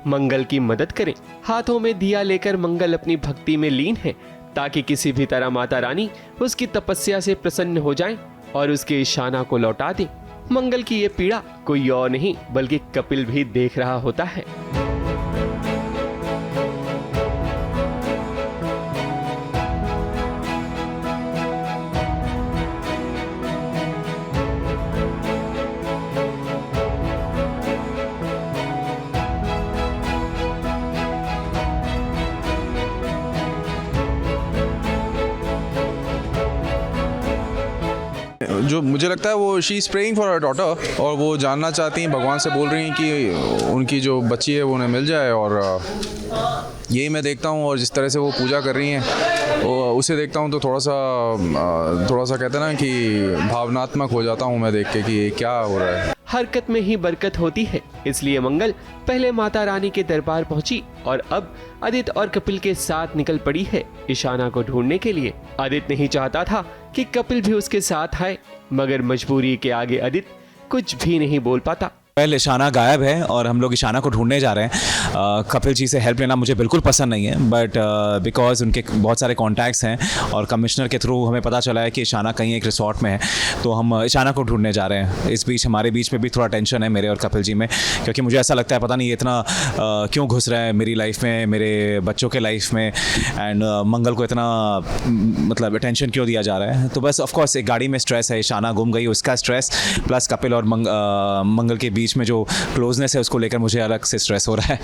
मंगल की मदद करें। हाथों में दिया लेकर मंगल अपनी भक्ति में लीन है, ताकि किसी भी तरह माता रानी उसकी तपस्या से प्रसन्न हो जाएं और उसके ईशाना को लौटा दें। मंगल की ये पीड़ा कोई और नहीं बल्कि कपिल भी देख रहा होता है।
जो मुझे लगता है वो she is praying for her daughter, और वो जानना चाहती हैं, भगवान से बोल रही हैं कि उनकी जो बच्ची है वो उन्हें मिल जाए। और यही मैं देखता हूँ, और जिस तरह से वो पूजा कर रही हैं उसे देखता हूँ तो थोड़ा सा कहते हैं ना कि भावनात्मक हो जाता हूँ मैं देख के कि क्या हो रहा है।
हरकत में ही बरकत होती है, इसलिए मंगल पहले माता रानी के दरबार पहुंची और अब आदित्य और कपिल के साथ निकल पड़ी है ईशाना को ढूंढने के लिए। आदित्य नहीं चाहता था कि कपिल भी उसके साथ आए, मगर मजबूरी के आगे आदित्य कुछ भी नहीं बोल पाता।
पहले ईशाना गायब है और हम लोग ईशाना को ढूंढने जा रहे हैं। कपिल जी से हेल्प लेना मुझे बिल्कुल पसंद नहीं है, बट बिकॉज उनके बहुत सारे कॉन्टैक्ट्स हैं और कमिश्नर के थ्रू हमें पता चला है कि ईशाना कहीं एक रिसोर्ट में है, तो हम ईशाना को ढूंढने जा रहे हैं। इस बीच हमारे बीच में भी थोड़ा टेंशन है मेरे और कपिल जी में, क्योंकि मुझे ऐसा लगता है पता नहीं ये इतना क्यों घुस रहा है मेरी लाइफ में, मेरे बच्चों के लाइफ में, एंड मंगल को इतना मतलब अटेंशन क्यों दिया जा रहा है। तो बस ऑफकोर्स एक गाड़ी में स्ट्रेस है, ईशाना गुम गई उसका स्ट्रेस, प्लस कपिल और मंगल के बीच में जो क्लोजनेस है उसको लेकर मुझे अलग से स्ट्रेस हो रहा है।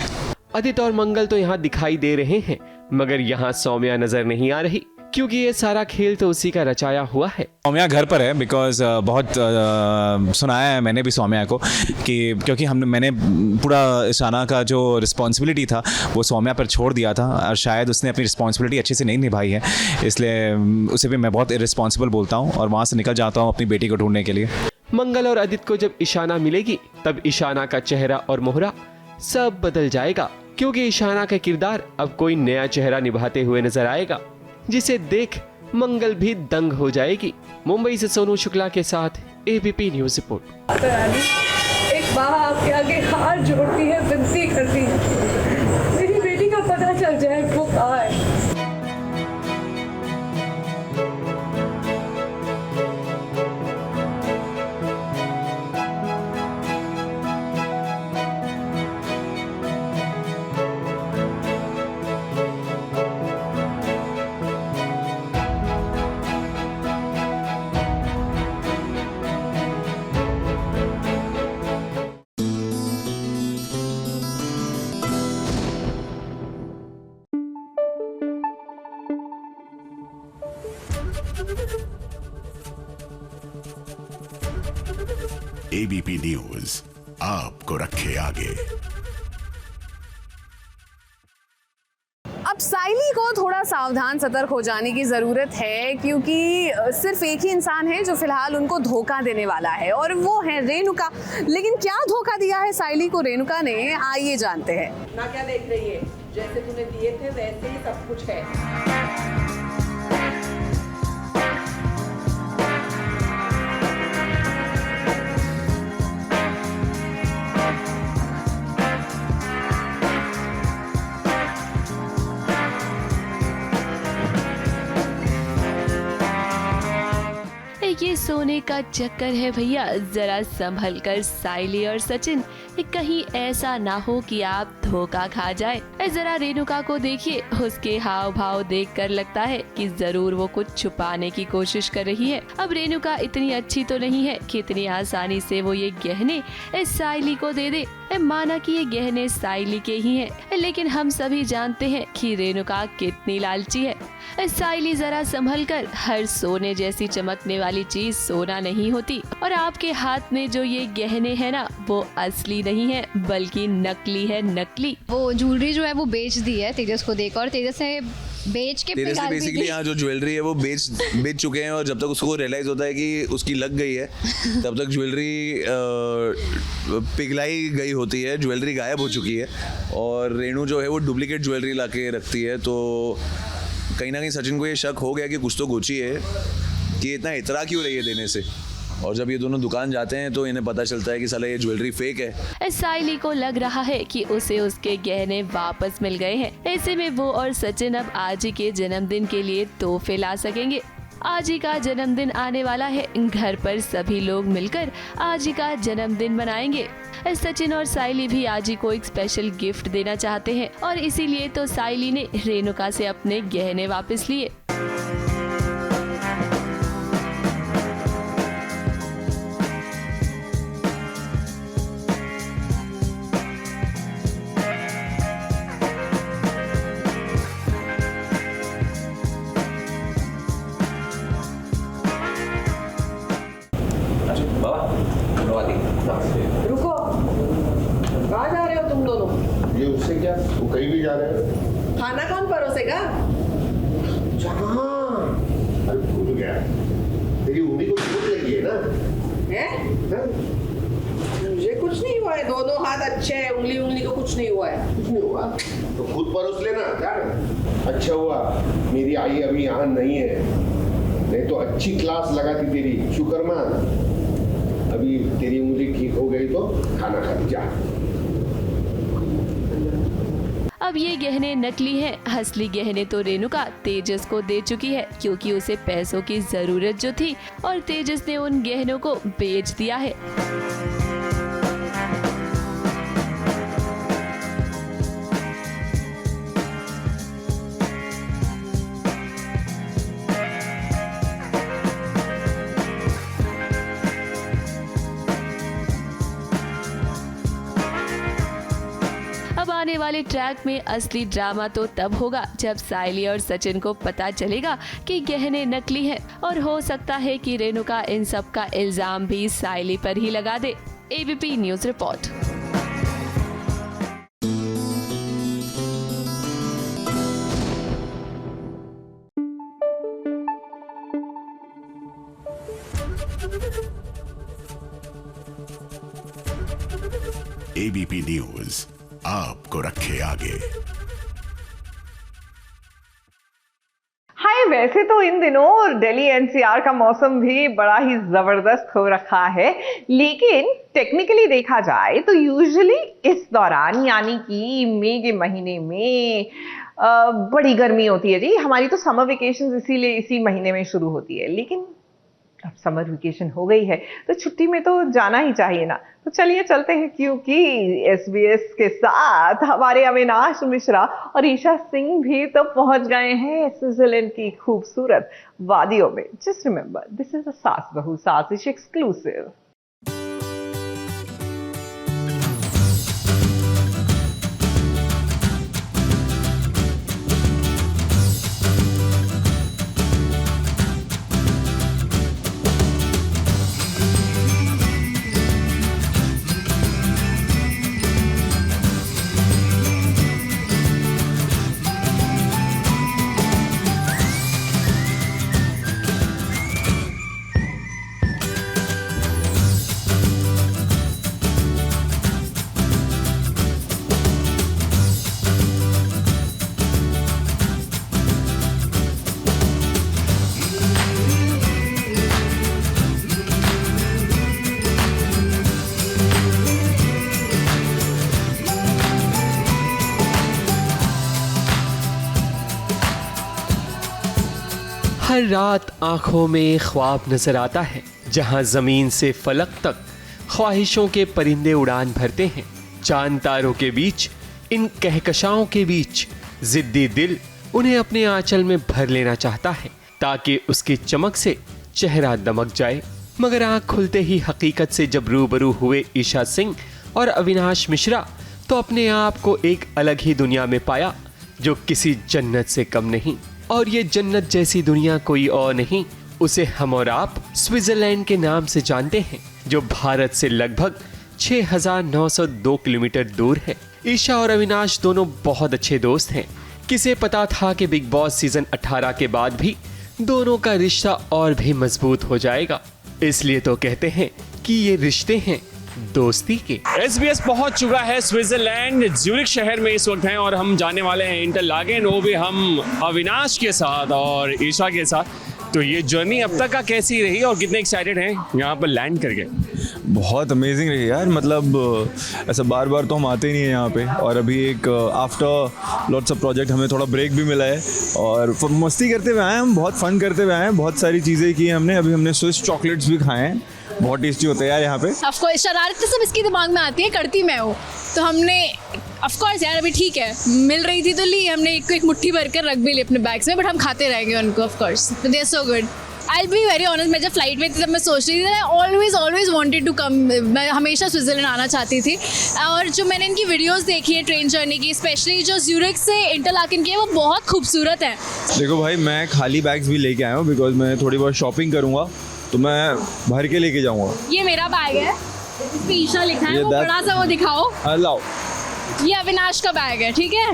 आदित्य और मंगल तो यहाँ दिखाई दे रहे हैं, मगर यहाँ सौम्या नजर नहीं आ रही। क्योंकि ये सारा खेल तो उसी का रचाया हुआ है।
सौम्या घर पर है बिकॉज बहुत सुनाया है मैंने भी सौम्या को कि क्योंकि मैंने पूरा ईशाना का जो रिस्पॉन्सिबिलिटी था वो सौम्या पर छोड़ दिया था और शायद उसने अपनी रिस्पॉन्सिबिलिटी अच्छे से नहीं निभाई है, इसलिए उसे भी मैं बहुत इरिस्पॉन्सिबल बोलता हूँ और वहाँ से निकल जाता हूँ अपनी बेटी को ढूंढने के लिए।
मंगल और आदित्य को जब ईशाना मिलेगी तब ईशाना का चेहरा और मोहरा सब बदल जाएगा, क्योंकि ईशाना का किरदार अब कोई नया चेहरा निभाते हुए नजर आएगा जिसे देख मंगल भी दंग हो जाएगी। मुंबई से सोनू शुक्ला के साथ एबीपी न्यूज रिपोर्ट।
एक माँ आपके आगे हाथ जोड़ती है, विनती करती है, मेरी बेटी का पता चल जाए वो कहाँ है।
एबीपी न्यूज आपको रखे आगे।
अब साइली को थोड़ा सावधान सतर्क हो जाने की ज़रूरत है, क्योंकि सिर्फ एक ही इंसान है जो फिलहाल उनको धोखा देने वाला है और वो है रेणुका। लेकिन क्या धोखा दिया है साइली को रेणुका ने, आइए जानते हैं।
ना क्या देख रही है, जैसे तूने दिए थे वैसे ही सब कुछ है।
ये सोने का चक्कर है भैया, जरा संभल कर साइली और सचिन, कहीं ऐसा ना हो कि आप धोखा खा जाए। जरा रेणुका को देखिए, उसके हाव भाव देखकर लगता है कि जरूर वो कुछ छुपाने की कोशिश कर रही है। अब रेणुका इतनी अच्छी तो नहीं है कि इतनी आसानी से वो ये गहने साइली को दे दे। माना कि ये गहने साइली के ही हैं, लेकिन हम सभी जानते हैं कि रेणुका कितनी लालची है। साइली जरा संभल कर, हर सोने जैसी चमकने वाली चीज सोना नहीं होती और आपके हाथ में जो ये गहने हैं ना, वो असली नहीं है बल्कि नकली है, नकली।
वो ज्वेलरी जो है वो बेच दी है तेजस को देकर, और तेजस से बेच के
तेजस ने बेसिकली यहाँ जो ज्वेलरी है वो बेच चुके हैं, और जब तक उसको रियलाइज होता है कि उसकी लग गई है तब तक ज्वेलरी पिघलाई गई होती है, ज्वेलरी गायब हो चुकी है और रेणु जो है वो डुप्लीकेट ज्वेलरी ला के रखती है। तो कहीं ना कहीं सचिन को ये शक हो गया कि कुछ तो गोची है, कि इतना इतरा क्यों रही है देने से। और जब ये दोनों दुकान जाते हैं तो इन्हें पता चलता है कि साला ये ज्वेलरी फेक है।
साइली को लग रहा है कि उसे उसके गहने वापस मिल गए हैं। ऐसे में वो और सचिन अब आजी के जन्मदिन के लिए तोहफे ला सकेंगे। आजी का जन्मदिन आने वाला है, घर पर सभी लोग मिलकर आजी का जन्मदिन मनाएंगे। सचिन और साइली भी आजी को एक स्पेशल गिफ्ट देना चाहते हैं और इसीलिए तो साइली ने रेणुका से अपने गहने वापस लिए।
रुको, कहाँ जा रहे हो तुम दोनों?
ये उससे क्या, वो कहीं भी जा रहे हो।
खाना कौन परोसेगा?
अरे भूल गया, तेरी उंगली को चोट लगी है ना?
है? मुझे कुछ नहीं हुआ है, दोनों हाथ अच्छे हैं, उंगली को कुछ नहीं हुआ है।
कुछ नहीं हुआ तो खुद परोस लेना क्या। अच्छा हुआ मेरी आई अभी यहाँ नहीं है, नहीं तो अच्छी क्लास लगाती तेरी। शुक्र मान अभी तेरी उंगली ठीक हो गई तो खाना खा जा।
अब ये गहने नकली हैं, असली गहने तो रेणुका तेजस को दे चुकी है, क्योंकि उसे पैसों की जरूरत जो थी और तेजस ने उन गहनों को बेच दिया है। अब आने वाले ट्रैक में असली ड्रामा तो तब होगा जब सायली और सचिन को पता चलेगा कि गहने नकली हैं और हो सकता है कि रेणुका इन सब का इल्जाम भी सायली पर ही लगा दे। ABP news report.
ABP news आपको रखे आगे।
हाय, वैसे तो इन दिनों दिल्ली एनसीआर का मौसम भी बड़ा ही जबरदस्त हो रखा है, लेकिन टेक्निकली देखा जाए तो यूजुअली इस दौरान यानी कि मई के महीने में बड़ी गर्मी होती है जी। हमारी तो समर वेकेशन इसीलिए इसी महीने में शुरू होती है, लेकिन अब समर वेकेशन हो गई है तो छुट्टी में तो जाना ही चाहिए ना। तो चलिए चलते हैं, क्योंकि SBS के साथ हमारे अविनाश मिश्रा और ईशा सिंह भी तो पहुंच गए हैं स्विट्जरलैंड की खूबसूरत वादियों में। Just remember, this is a सास बहू साजिश एक्सक्लूसिव।
हर रात आंखों में ख्वाब नजर आता है, जहां जमीन से फलक तक ख्वाहिशों के परिंदे उड़ान भरते हैं। चांद तारों के बीच, इन कहकशाओं के बीच जिद्दी दिल उन्हें अपने आंचल में भर लेना चाहता है ताकि उसकी चमक से चेहरा दमक जाए। मगर आंख खुलते ही हकीकत से जब रूबरू हुए ईशा सिंह और अविनाश मिश्रा तो अपने आप को एक अलग ही दुनिया में पाया जो किसी जन्नत से कम नहीं। और ये जन्नत जैसी दुनिया कोई और नहीं, उसे हम और आप स्विट्जरलैंड के नाम से जानते हैं, जो भारत से लगभग 6,902 किलोमीटर दूर है। ईशा और अविनाश दोनों बहुत अच्छे दोस्त हैं। किसे पता था कि बिग बॉस सीजन 18 के बाद भी दोनों का रिश्ता और भी मजबूत हो जाएगा। इसलिए तो कहते हैं कि ये रिश्ते हैं दोस्ती के।
SBS पहुंच चुका है स्विट्जरलैंड, ज्यूरिख शहर में इस वक्त हैं और हम जाने वाले हैं इंटरलाकेन, वो भी हम अविनाश के साथ और ईशा के साथ। तो ये जर्नी अब तक का कैसी रही और कितने एक्साइटेड हैं यहाँ पर लैंड करके?
बहुत अमेजिंग रही यार, मतलब ऐसा बार बार तो हम आते ही नहीं है यहाँ पे, और अभी एक आफ्टर लॉट्स ऑफ प्रोजेक्ट हमें थोड़ा ब्रेक भी मिला है और मस्ती करते हुए आए हम, बहुत फन करते हुए आए हैं, बहुत सारी चीज़ें की हमने। अभी हमने स्विस चॉकलेट्स भी खाए हैं, बहुत टेस्टी होते हैं यार यहाँ पे।
ऑफ कोर्स शरारत तो सब इसकी दिमाग में आती है, करती मैं हूँ, तो हमने ऑफ कोर्स यार अभी ठीक है, मिल रही थी तो ली, हमने एक मुट्ठी भर कर रख भी ली अपने बैग्स में, बट हम खाते रहेंगे उनको of course, they are so good. I be very honest, मैं जब फ्लाइट में थी तब मैं सोच रही थी, ऑलवेज वांटेड टू कम, मैं हमेशा स्विट्जरलैंड आना चाहती थी। और जो मैंने इनकी वीडियोस देखी है ट्रेन जर्नी की, स्पेशली जो ज्यूरिख से इंटरलाकेन की है, वो बहुत खूबसूरत है।
देखो भाई, मैं खाली बैग्स भी लेके आया हूँ बिकॉज मैं थोड़ी बहुत शॉपिंग करूँगा, तो मैं भर के लेके जाऊँगा।
ये मेरा बैग है, इस पे ईशा लिखा है, वो बड़ा सा वो दिखाओ,
लाओ। ये
अविनाश का बैग है, ठीक है।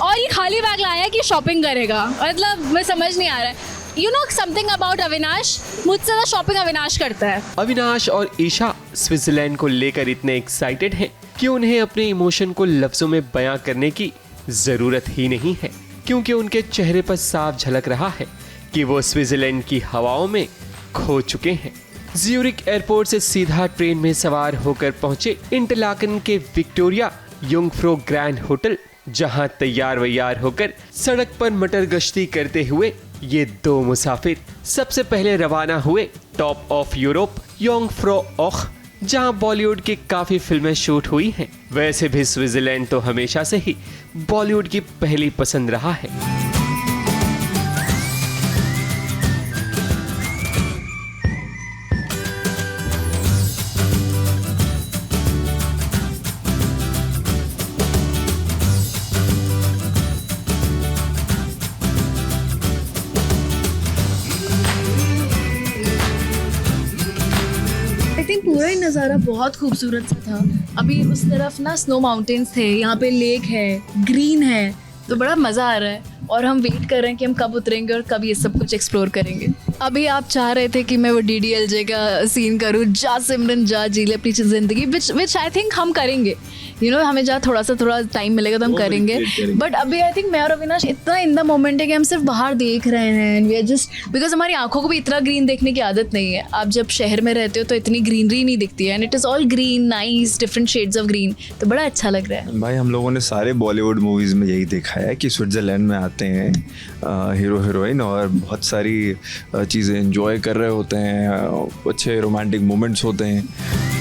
और ये खाली बैग लाया है कि शॉपिंग करेगा, मतलब मैं समझ नहीं आ रहा है। You know something about Avinash, मुझसे ज़्यादा शॉपिंग अविनाश करता है।
अविनाश और ईशा स्विट्जरलैंड को लेकर इतने एक्साइटेड हैं कि उन्हें अपने इमोशन को लफ्जों में बयां करने की जरूरत ही नहीं है, क्योंकि उनके चेहरे पर साफ झलक रहा है कि वो स्विट्जरलैंड की हवाओं में खो चुके हैं। ज्यूरिख एयरपोर्ट से सीधा ट्रेन में सवार होकर पहुंचे इंटरलाकेन के विक्टोरिया युंगफ्रो ग्रैंड होटल, जहां तैयार वैयार होकर सड़क पर मटर गश्ती करते हुए ये दो मुसाफिर सबसे पहले रवाना हुए टॉप ऑफ यूरोप युंगफ्रो ओख, जहां बॉलीवुड की काफी फिल्में शूट हुई हैं। वैसे भी स्विट्जरलैंड तो हमेशा से ही बॉलीवुड की पहली पसंद रहा है।
नज़ारा बहुत खूबसूरत सा था। अभी उस तरफ ना स्नो माउंटेन्स थे, यहाँ पे लेक है, ग्रीन है, तो बड़ा मज़ा आ रहा है और हम वेट कर रहे हैं कि हम कब उतरेंगे और कब ये सब कुछ एक्सप्लोर करेंगे। अभी आप चाह रहे थे कि मैं वो DDLJ का सीन करूँ, जा सिमरन जा जी ले अपनी ज़िंदगी, विच आई थिंक हम करेंगे। हमें जहाँ थोड़ा टाइम मिलेगा तो हम करेंगे, बट अभी आई थिंक मैं और अविनाश इतना इन द मोमेंट है कि हम सिर्फ बाहर देख रहे हैं and we are just, because हमारी आंखों को भी इतना ग्रीन देखने की आदत नहीं है। आप जब शहर में रहते हो तो इतनी ग्रीनरी नहीं दिखती है and it is all green, nice, different shades of green, तो बड़ा अच्छा लग रहा है।
भाई हम लोगों ने सारे बॉलीवुड मूवीज़ में यही देखा है कि स्विट्ज़रलैंड में आते हैं हीरो हीरोइन और बहुत सारी चीज़ें एंजॉय कर रहे होते हैं, अच्छे रोमांटिक मोमेंट्स होते हैं।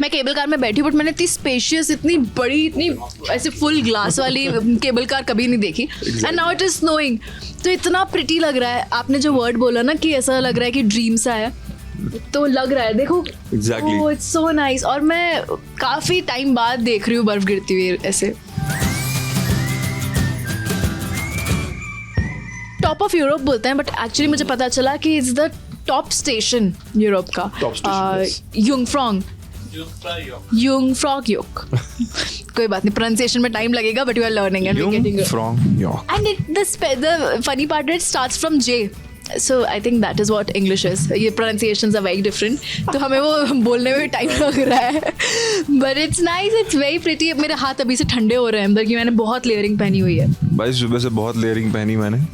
मैं केबल कार में बैठी, बट मैंने इतनी स्पेशियस, इतनी बड़ी, इतनी ऐसे फुल ग्लास वाली केबल कार कभी नहीं देखी। And now it is snowing, तो इतना प्रिटी लग रहा है। आपने जो वर्ड बोला ना कि ऐसा लग रहा है कि ड्रीम सा है, तो लग रहा है, देखो
Exactly.
It's so nice. और मैं काफ़ी टाइम बाद देख रही हूँ बर्फ गिरती हुई ऐसे। टॉप ऑफ यूरोप बोलते हैं, बट एक्चुअली मुझे पता चला कि it's the top station Europe का, युंगफ्रॉन्ग योग। कोई बात नहीं, प्रोनाउंसिएशन में टाइम लगेगा, but you are learning and we getting it. And the funny part it starts from J, so I think that is what English is. ये pronunciations are very different, तो हमें वो बोलने में भी टाइम लग रहा है, but it's nice, it's very pretty. मेरे हाथ अभी से ठंडे हो रहे हैं अंदर, कि मैंने बहुत लेयरिंग पहनी हुई है।
भाई सुबह से बहुत लेयरिंग पहनी मैंने।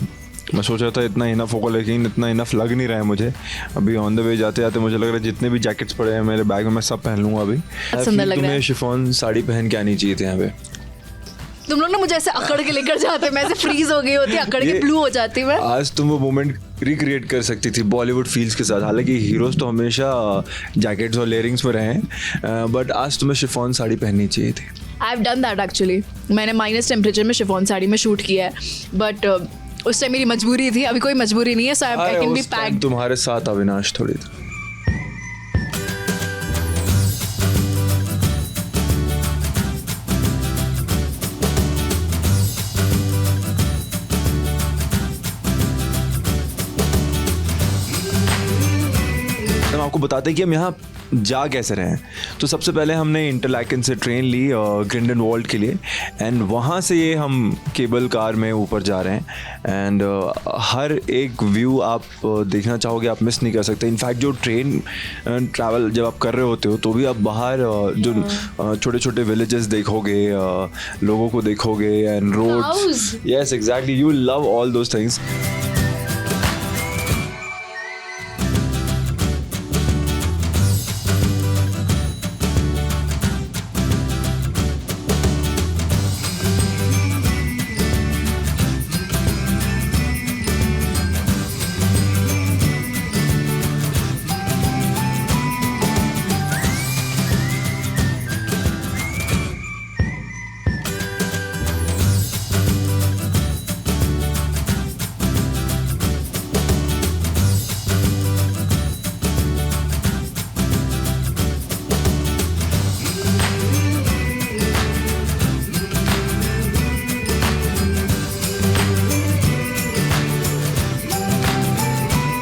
मैं सोच रहा था इतना इनफ होगा, लेकिन इतना इनफ लग नहीं रहा है मुझे। अभी ऑन द वे जाते जाते मुझे लग रहा है जितने भी जैकेट्स पड़े हैं मेरे बैग में मैं सब पहन लूँगा अभी।
सुंदर लग रहा है।
तुम्हें शिफॉन साड़ी पहन के आनी चाहिए थी यहाँ पे।
तुम लोग ना मुझे ऐसे अकड़ के लेकर जाते, मैं ऐसे फ्रीज हो गई होती, अकड़ के ब्लू हो जाती मैं।
आज तुम वो मोमेंट रिक्रिएट कर सकती थी बॉलीवुड फील्स के साथ। हालांकि हीरोज तो हमेशा जैकेट्स और लेयरिंग्स में रहे हैं, बट आज तुम्हें शिफॉन साड़ी पहननी चाहिए थी।
I have done that actually. मैंने माइनस टेम्परेचर में शिफॉन साड़ी में शूट किया है, बट उस टाइम मेरी मजबूरी थी, अभी कोई मजबूरी नहीं है, सो आई कैन बी पैक्ड।
तुम्हारे साथ अविनाश थोड़ी था। हम आपको बताते हैं कि हम यहाँ जा कैसे रहे हैं। तो सबसे पहले हमने इंटरलैकन से ट्रेन ली ग्रिंडनवाल्ड के लिए, एंड वहाँ से ये हम केबल कार में ऊपर जा रहे हैं। एंड हर एक व्यू आप देखना चाहोगे, आप मिस नहीं कर सकते। इनफैक्ट जो ट्रेन ट्रैवल जब आप कर रहे होते हो तो भी आप बाहर जो छोटे छोटे विलेजेस देखोगे, लोगों को देखोगे and roads. Yes exactly, you love all those things.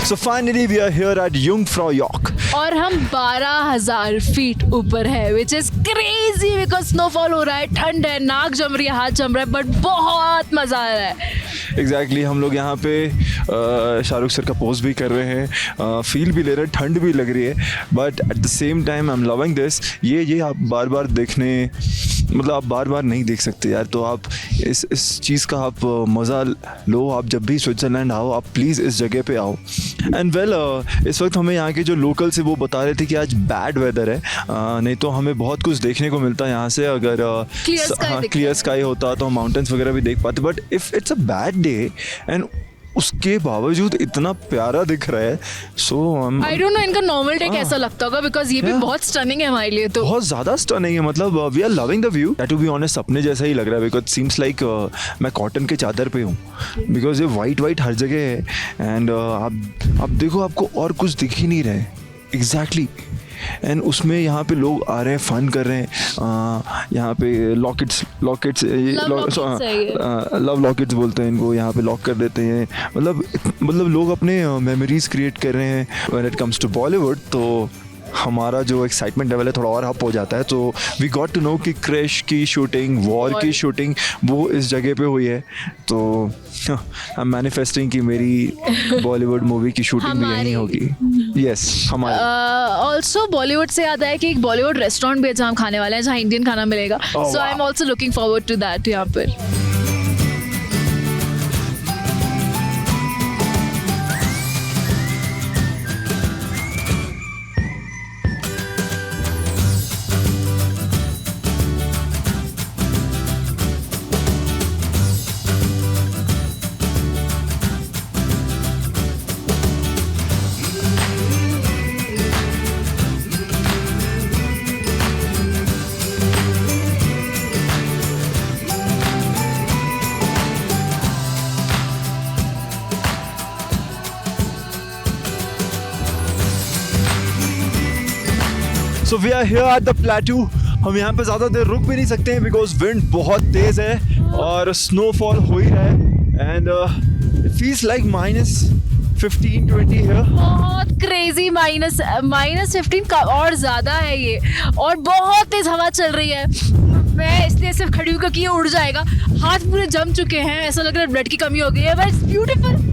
So finally we are here at Jungfrau Joch.
और हम 12,000 फीट ऊपर है, which is crazy because snowfall हो रहा है, ठंड है, नाक जम रही है, हाथ जम रहा है, बट बहुत मजा आ रहा है।
एग्जैक्टली हम लोग यहाँ पे शाहरुख सर का पोज भी कर रहे हैं, फील भी ले रहे हैं, ठंड भी लग रही है, but at the same time I am loving this. ये आप बार बार देखने मतलब आप बार बार नहीं देख सकते यार। तो आप इस चीज़ का आप मज़ा लो। आप जब भी स्विट्ज़रलैंड आओ आप प्लीज़ इस जगह पे आओ। एंड वेल इस वक्त हमें यहाँ के जो लोकल्स है वो बता रहे थे कि आज बैड वेदर है, नहीं तो हमें बहुत कुछ देखने को मिलता है यहाँ से। अगर क्लियर स्काई होता तो हम माउंटेन्स वगैरह भी देख पाते, but if it's a bad day and उसके बावजूद इतना प्यारा दिख रहा है। सो
आई डोंट नो इनका नॉर्मल डे कैसा लगता होगा, बिकॉज ये भी बहुत स्टनिंग है हमारे लिए। तो बहुत
ज़्यादा स्टनिंग है, मतलब we are loving the view. To be honest सपने जैसा ही लग रहा है, बिकॉज सीम्स लाइक मैं कॉटन के चादर पे हूँ, बिकॉज ये वाइट हर जगह है। एंड आप देखो आपको और कुछ दिख ही नहीं रहा है एग्जैक्टली। एंड उसमें यहाँ पे लोग आ रहे हैं, फन कर रहे हैं। यहाँ पे लॉकेट्स लव लॉकेट्स बोलते हैं इनको, यहाँ पे लॉक कर देते हैं। मतलब लोग अपने मेमोरीज क्रिएट कर रहे हैं। When it comes to Bollywood तो हमारा जो एक्साइटमेंट लेवल है थोड़ा और अप हो जाता है। तो वी गॉट टू नो कि क्रैश की शूटिंग, वॉर की शूटिंग वो इस जगह पे हुई है। तो आई एम मैनिफेस्टिंग कि मेरी बॉलीवुड मूवी की शूटिंग भी यहीं होगी। यस हमारी।
ऑल्सो बॉलीवुड से याद आया कि एक बॉलीवुड रेस्टोरेंट भी है जहाँ हम खाने वाले हैं, जहाँ इंडियन खाना मिलेगा। So I am also looking forward to that यहाँ पर।
So we are here at the plateau. हम यहाँ पे ज़्यादा देर रुक भी नहीं सकते हैं बिकॉज विंड बहुत तेज़ है और स्नोफॉल हो ही रहा है। And it feels like -15-20 here.
बहुत क्रेजी -15 का और ज़्यादा है ये, और बहुत तेज़ हवा चल रही है। मैं इसलिए सिर्फ खड़ी होकर कि ये उड़ जाएगा। हाथ पूरे जम चुके हैं, ऐसा लग रहा है ब्लड की कमी हो गई है। But it's beautiful.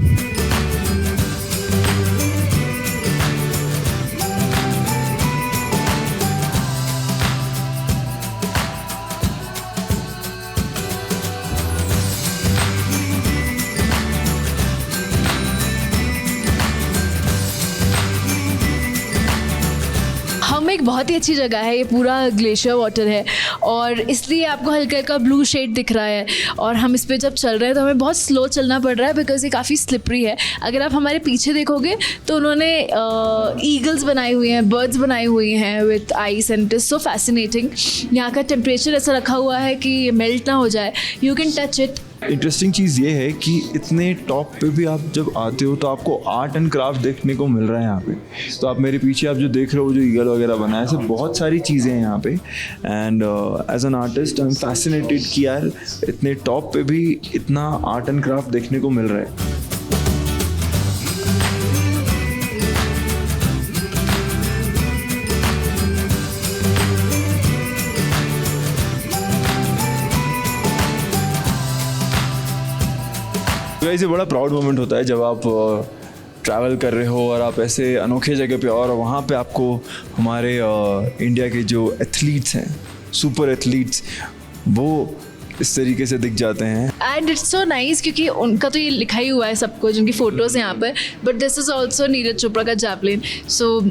एक बहुत ही अच्छी जगह है, ये पूरा ग्लेशियर वाटर है और इसलिए आपको हल्का हल्का ब्लू शेड दिख रहा है। और हम इस पे जब चल रहे हैं तो हमें बहुत स्लो चलना पड़ रहा है बिकॉज ये काफ़ी स्लिपरी है। अगर आप हमारे पीछे देखोगे तो उन्होंने ईगल्स बनाई हुई हैं, बर्ड्स बनाई हुई हैं with ice and it is so fascinating. यहाँ का टेम्परेचर ऐसा रखा हुआ है कि मेल्ट ना हो जाए, you can touch it.
Interesting चीज़ ये है कि इतने टॉप पे भी आप जब आते हो तो आपको आर्ट एंड क्राफ्ट देखने को मिल रहा है यहाँ पे। तो आप मेरे पीछे आप जो देख रहे हो जो ईगल वगैरह बना है, ऐसे बहुत सारी चीज़ें हैं यहाँ पे। And as an artist I am fascinated कि यार इतने टॉप पे भी इतना आर्ट एंड क्राफ्ट देखने को मिल रहा है। गाइस ये बड़ा प्राउड मोमेंट होता है जब आप ट्रैवल कर रहे हो और आप ऐसे अनोखे जगह पे और वहाँ पे आपको हमारे इंडिया के जो एथलीट्स हैं, सुपर एथलीट्स, वो इस तरीके से दिख जाते हैं।
एंड इट्स सो नाइस क्योंकि उनका तो ये लिखा ही हुआ है सब कुछ, उनकी फोटोज हैं यहाँ पर। But this is also Neeraj Chopra का javelin. So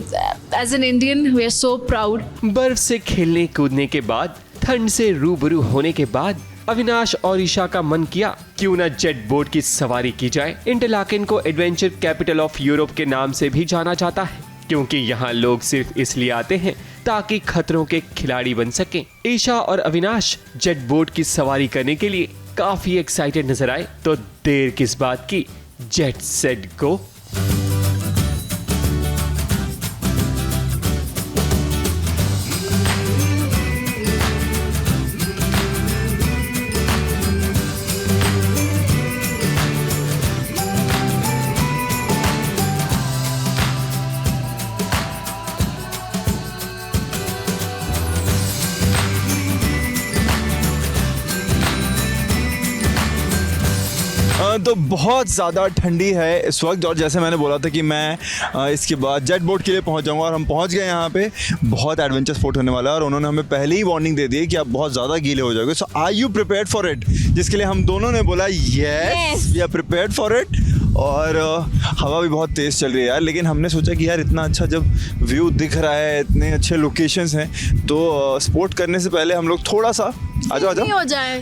as an Indian we are so proud.
बर्फ से खेलने कूदने के बाद, ठंड से रूबरू होने के बाद अविनाश और ईशा का मन किया क्यों ना जेट बोट की सवारी की जाए। इंटरलाकेन को एडवेंचर कैपिटल ऑफ यूरोप के नाम से भी जाना जाता है क्योंकि यहाँ लोग सिर्फ इसलिए आते हैं ताकि खतरों के खिलाड़ी बन सकें। ईशा और अविनाश जेट बोट की सवारी करने के लिए काफी एक्साइटेड नजर आए, तो देर किस बात की, जेट सेट गो।
तो बहुत ज़्यादा ठंडी है इस वक्त, और जैसे मैंने बोला था कि मैं इसके बाद जेट बोट के लिए पहुंच जाऊंगा, और हम पहुंच गए यहाँ पे। बहुत एडवेंचर स्पोर्ट होने वाला है और उन्होंने हमें पहले ही वार्निंग दे दी है कि आप बहुत ज़्यादा गीले हो जाओगे। So are you prepared for it? जिसके लिए हम दोनों ने बोला yes, we are prepared for it. और हवा भी बहुत तेज़ चल रही है यार, लेकिन हमने सोचा कि यार इतना अच्छा जब व्यू दिख रहा है, इतने अच्छे लोकेशंस हैं, तो स्पोर्ट करने से पहले हम लोग थोड़ा सा आजा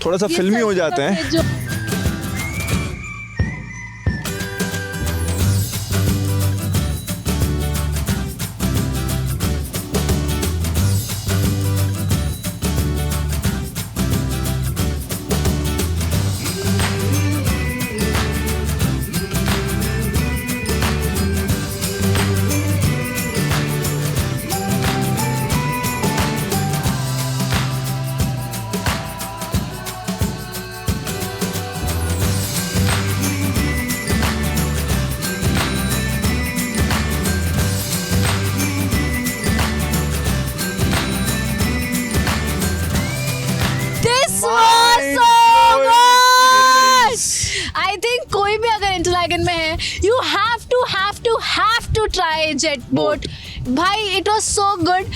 थोड़ा सा फिल्मी हो जाते हैं।
ट्राई जेट बोट भाई, it was so good.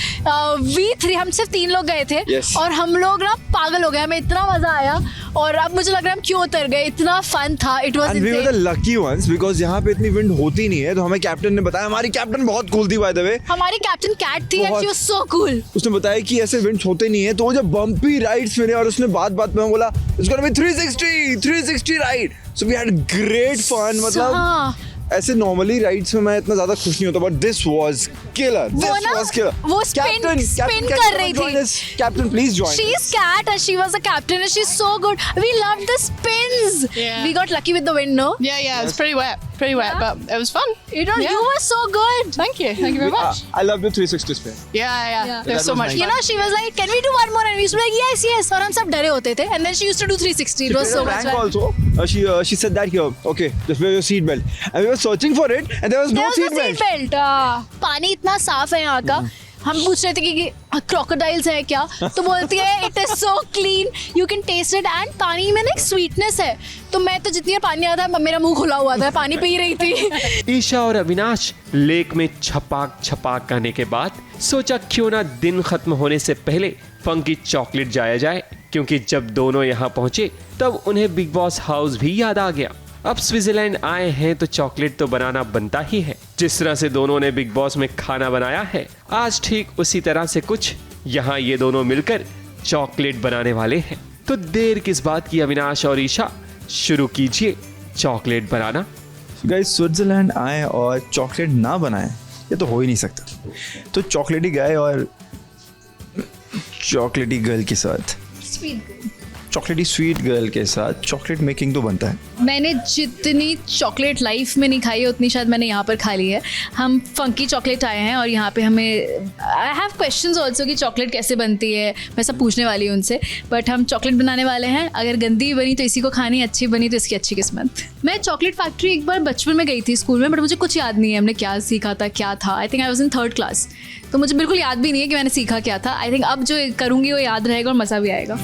V3 हम सिर्फ 3 लोग गए थे और हम लोग ना पागल हो गए, हमें इतना मजा आया और अब मुझे लग रहा है हम क्यों उतर गए, इतना फन था। It was
we were the lucky ones because यहाँ पे इतनी विंड होती नहीं है। तो हमें कैप्टन ने बताया, हमारी कैप्टन बहुत कूल थी बाय द वे,
हमारी कैप्टन कैट थी and she was so cool.
उसने बताया कि ऐसे विंड्स होते नहीं है, तो वो जब बम्पी राइड्स मिले और उसने बात में बोला it's gonna be 360 ride, so we had great fun. मतलब ऐसे नॉर्मली राइड्स में मैं इतना ज्यादा खुश नहीं होता, but this was killer, this was killer.
वो स्पिन कर रही थी।
Captain please join.
She is Kat and she was a captain and she's so good. We loved the spins. We got lucky with the wind, no?
Yeah, it's pretty wet, but it was fun.
You were so good.
Thank you very much.
I love the 360 spin.
Yeah. There's so much fun.
You know, she was like, can we do one more? And we used to be like, yes. और हम सब डरे होते थे and then she used to do 360. It was so much fun.
Also, she said that here, okay, just wear your seat belt. And we were searching for it and there was no seat belt.
पानी इतना साफ है यहाँ का, हम पूछ रहे थे कि क्रोकोडाइल्स है क्या, तो बोलती है it is so clean, you can taste it, and पानी में ना एक स्वीटनेस है। तो मैं तो जितनी पानी आता है मेरा मुंह खुला हुआ था, पानी पी रही थी।
ईशा और अविनाश लेक में छपाक करने के बाद सोचा क्यों ना दिन खत्म होने से पहले फंकी चॉकलेट जाया जाए, क्योंकि जब दोनों यहाँ पहुंचे तब उन्हें बिग बॉस हाउस भी याद आ गया। अब स्विट्जरलैंड आए हैं तो चॉकलेट तो बनाना बनता ही है। जिस तरह से दोनों ने बिग बॉस में खाना बनाया है, आज ठीक उसी तरह से कुछ यहाँ ये दोनों मिलकर चॉकलेट बनाने वाले हैं। तो देर किस बात की अविनाश और ईशा, शुरू कीजिए चॉकलेट बनाना।
गाइस, स्विट्जरलैंड आए और चॉकलेट ना बनाए ये तो हो ही नहीं सकता। तो चॉकलेटी गाय और चॉकलेटी गर्ल के साथ, चॉकलेटी स्वीट गर्ल के साथ चॉकलेट मेकिंग तो बनता है।
मैंने जितनी चॉकलेट लाइफ में नहीं खाई है उतनी शायद मैंने यहाँ पर खा ली है। हम फंकी चॉकलेट आए हैं और यहाँ पे हमें आई हैव क्वेश्चंस ऑल्सो कि चॉकलेट कैसे बनती है, मैं सब पूछने वाली हूँ उनसे। बट हम चॉकलेट बनाने वाले हैं, अगर गंदी बनी तो इसी को खानी, अच्छी बनी तो इसकी अच्छी किस्मत। मैं चॉकलेट फैक्ट्री एक बार बचपन में गई थी स्कूल में, बट मुझे कुछ याद नहीं है हमने क्या सीखा था, क्या था। I think I was in 3rd class, तो मुझे बिल्कुल याद भी नहीं है कि मैंने सीखा क्या था। आई थिंक अब जो करूँगी वो याद रहेगा और मज़ा भी आएगा।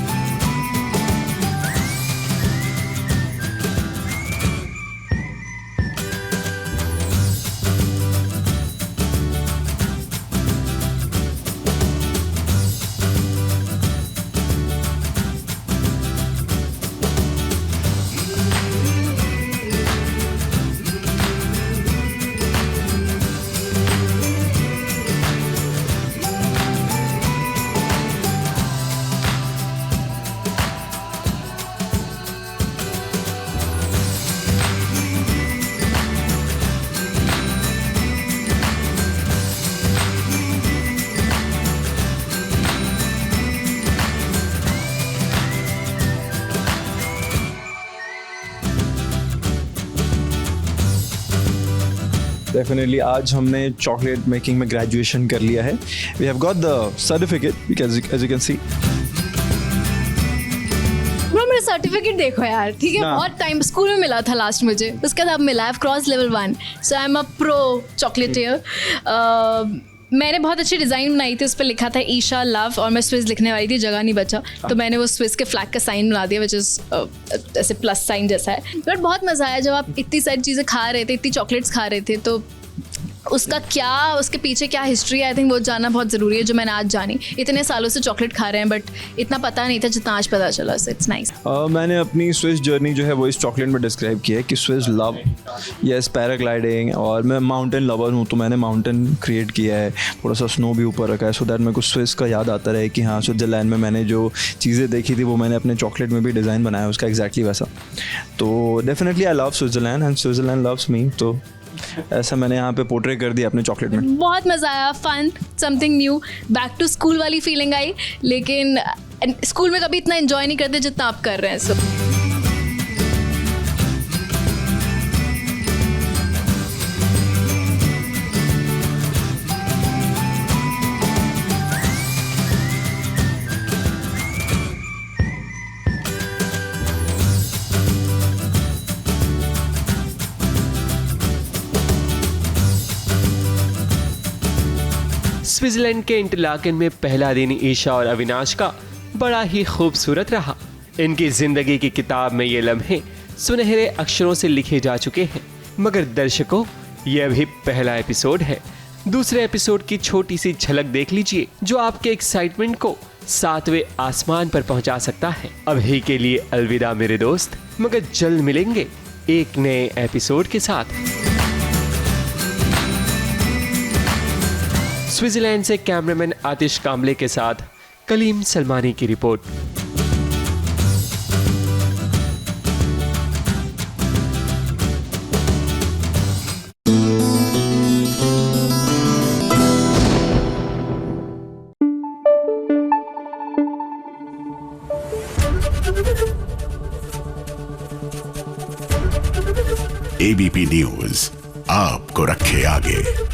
डेफिनेटली आज हमने चॉकलेट मेकिंग में ग्रेजुएशन कर लिया है। We have got the certificate as you can see.
मेरा सर्टिफिकेट देखो यार, ठीक है, बहुत टाइम स्कूल में मिला था लास्ट मुझे, उसके बाद अब मिला है cross level 1, so I am a pro chocolatier. मैंने बहुत अच्छी डिज़ाइन बनाई थी, उस पर लिखा था ईशा लव, और मैं स्विस लिखने वाली थी, जगह नहीं बचा, तो मैंने वो स्विस के फ्लैग का साइन बना दिया, विच इज़ ऐसे प्लस साइन जैसा है। बट बहुत मज़ा आया जब आप इतनी सारी चीज़ें खा रहे थे, इतनी चॉकलेट्स खा रहे थे, तो उसका क्या, उसके पीछे क्या हिस्ट्री है, आई थिंक वो जानना बहुत ज़रूरी है, जो मैंने आज जानी। इतने सालों से चॉकलेट खा रहे हैं बट इतना पता नहीं था जितना आज पता चला, सो इट्स नाइस।
मैंने अपनी स्विस जर्नी जो है वो इस चॉकलेट में डिस्क्राइब की है कि स्विस लव, यस पैराग्लाइडिंग, और मैं माउंटेन लवर हूँ, तो मैंने माउंटेन क्रिएट किया है, थोड़ा सा स्नो भी ऊपर रखा है, सो दैट मेरे को स्विस का याद आता रहे कि हाँ स्विट्ज़रलैंड में मैंने जो चीज़ें देखी थी वो मैंने अपने चॉकलेट में भी डिज़ाइन बनाया उसका एग्जैक्टली वैसा। तो definitely I love Switzerland and Switzerland loves me, तो ऐसा मैंने यहाँ पे पोर्ट्रे कर दिया अपने चॉकलेट में।
बहुत मज़ा आया, fun, something new, back to school वाली फीलिंग आई, लेकिन स्कूल में कभी इतना एंजॉय नहीं करते जितना आप कर रहे हैं सब।
स्विट्जरलैंड के इंटरलाकेन में पहला दिन ईशा और अविनाश का बड़ा ही खूबसूरत रहा। इनकी जिंदगी की किताब में ये लम्हे सुनहरे अक्षरों से लिखे जा चुके हैं, मगर दर्शकों ये अभी पहला एपिसोड है। दूसरे एपिसोड की छोटी सी झलक देख लीजिए, जो आपके एक्साइटमेंट को 7वें आसमान पर पहुंचा सकता है। अभी के लिए अलविदा मेरे दोस्त, मगर जल्द मिलेंगे एक नए एपिसोड के साथ। स्विट्जरलैंड से कैमरामैन आतिश कामले के साथ कलीम सलमानी की रिपोर्ट।
ABP न्यूज़ आपको रखे आगे।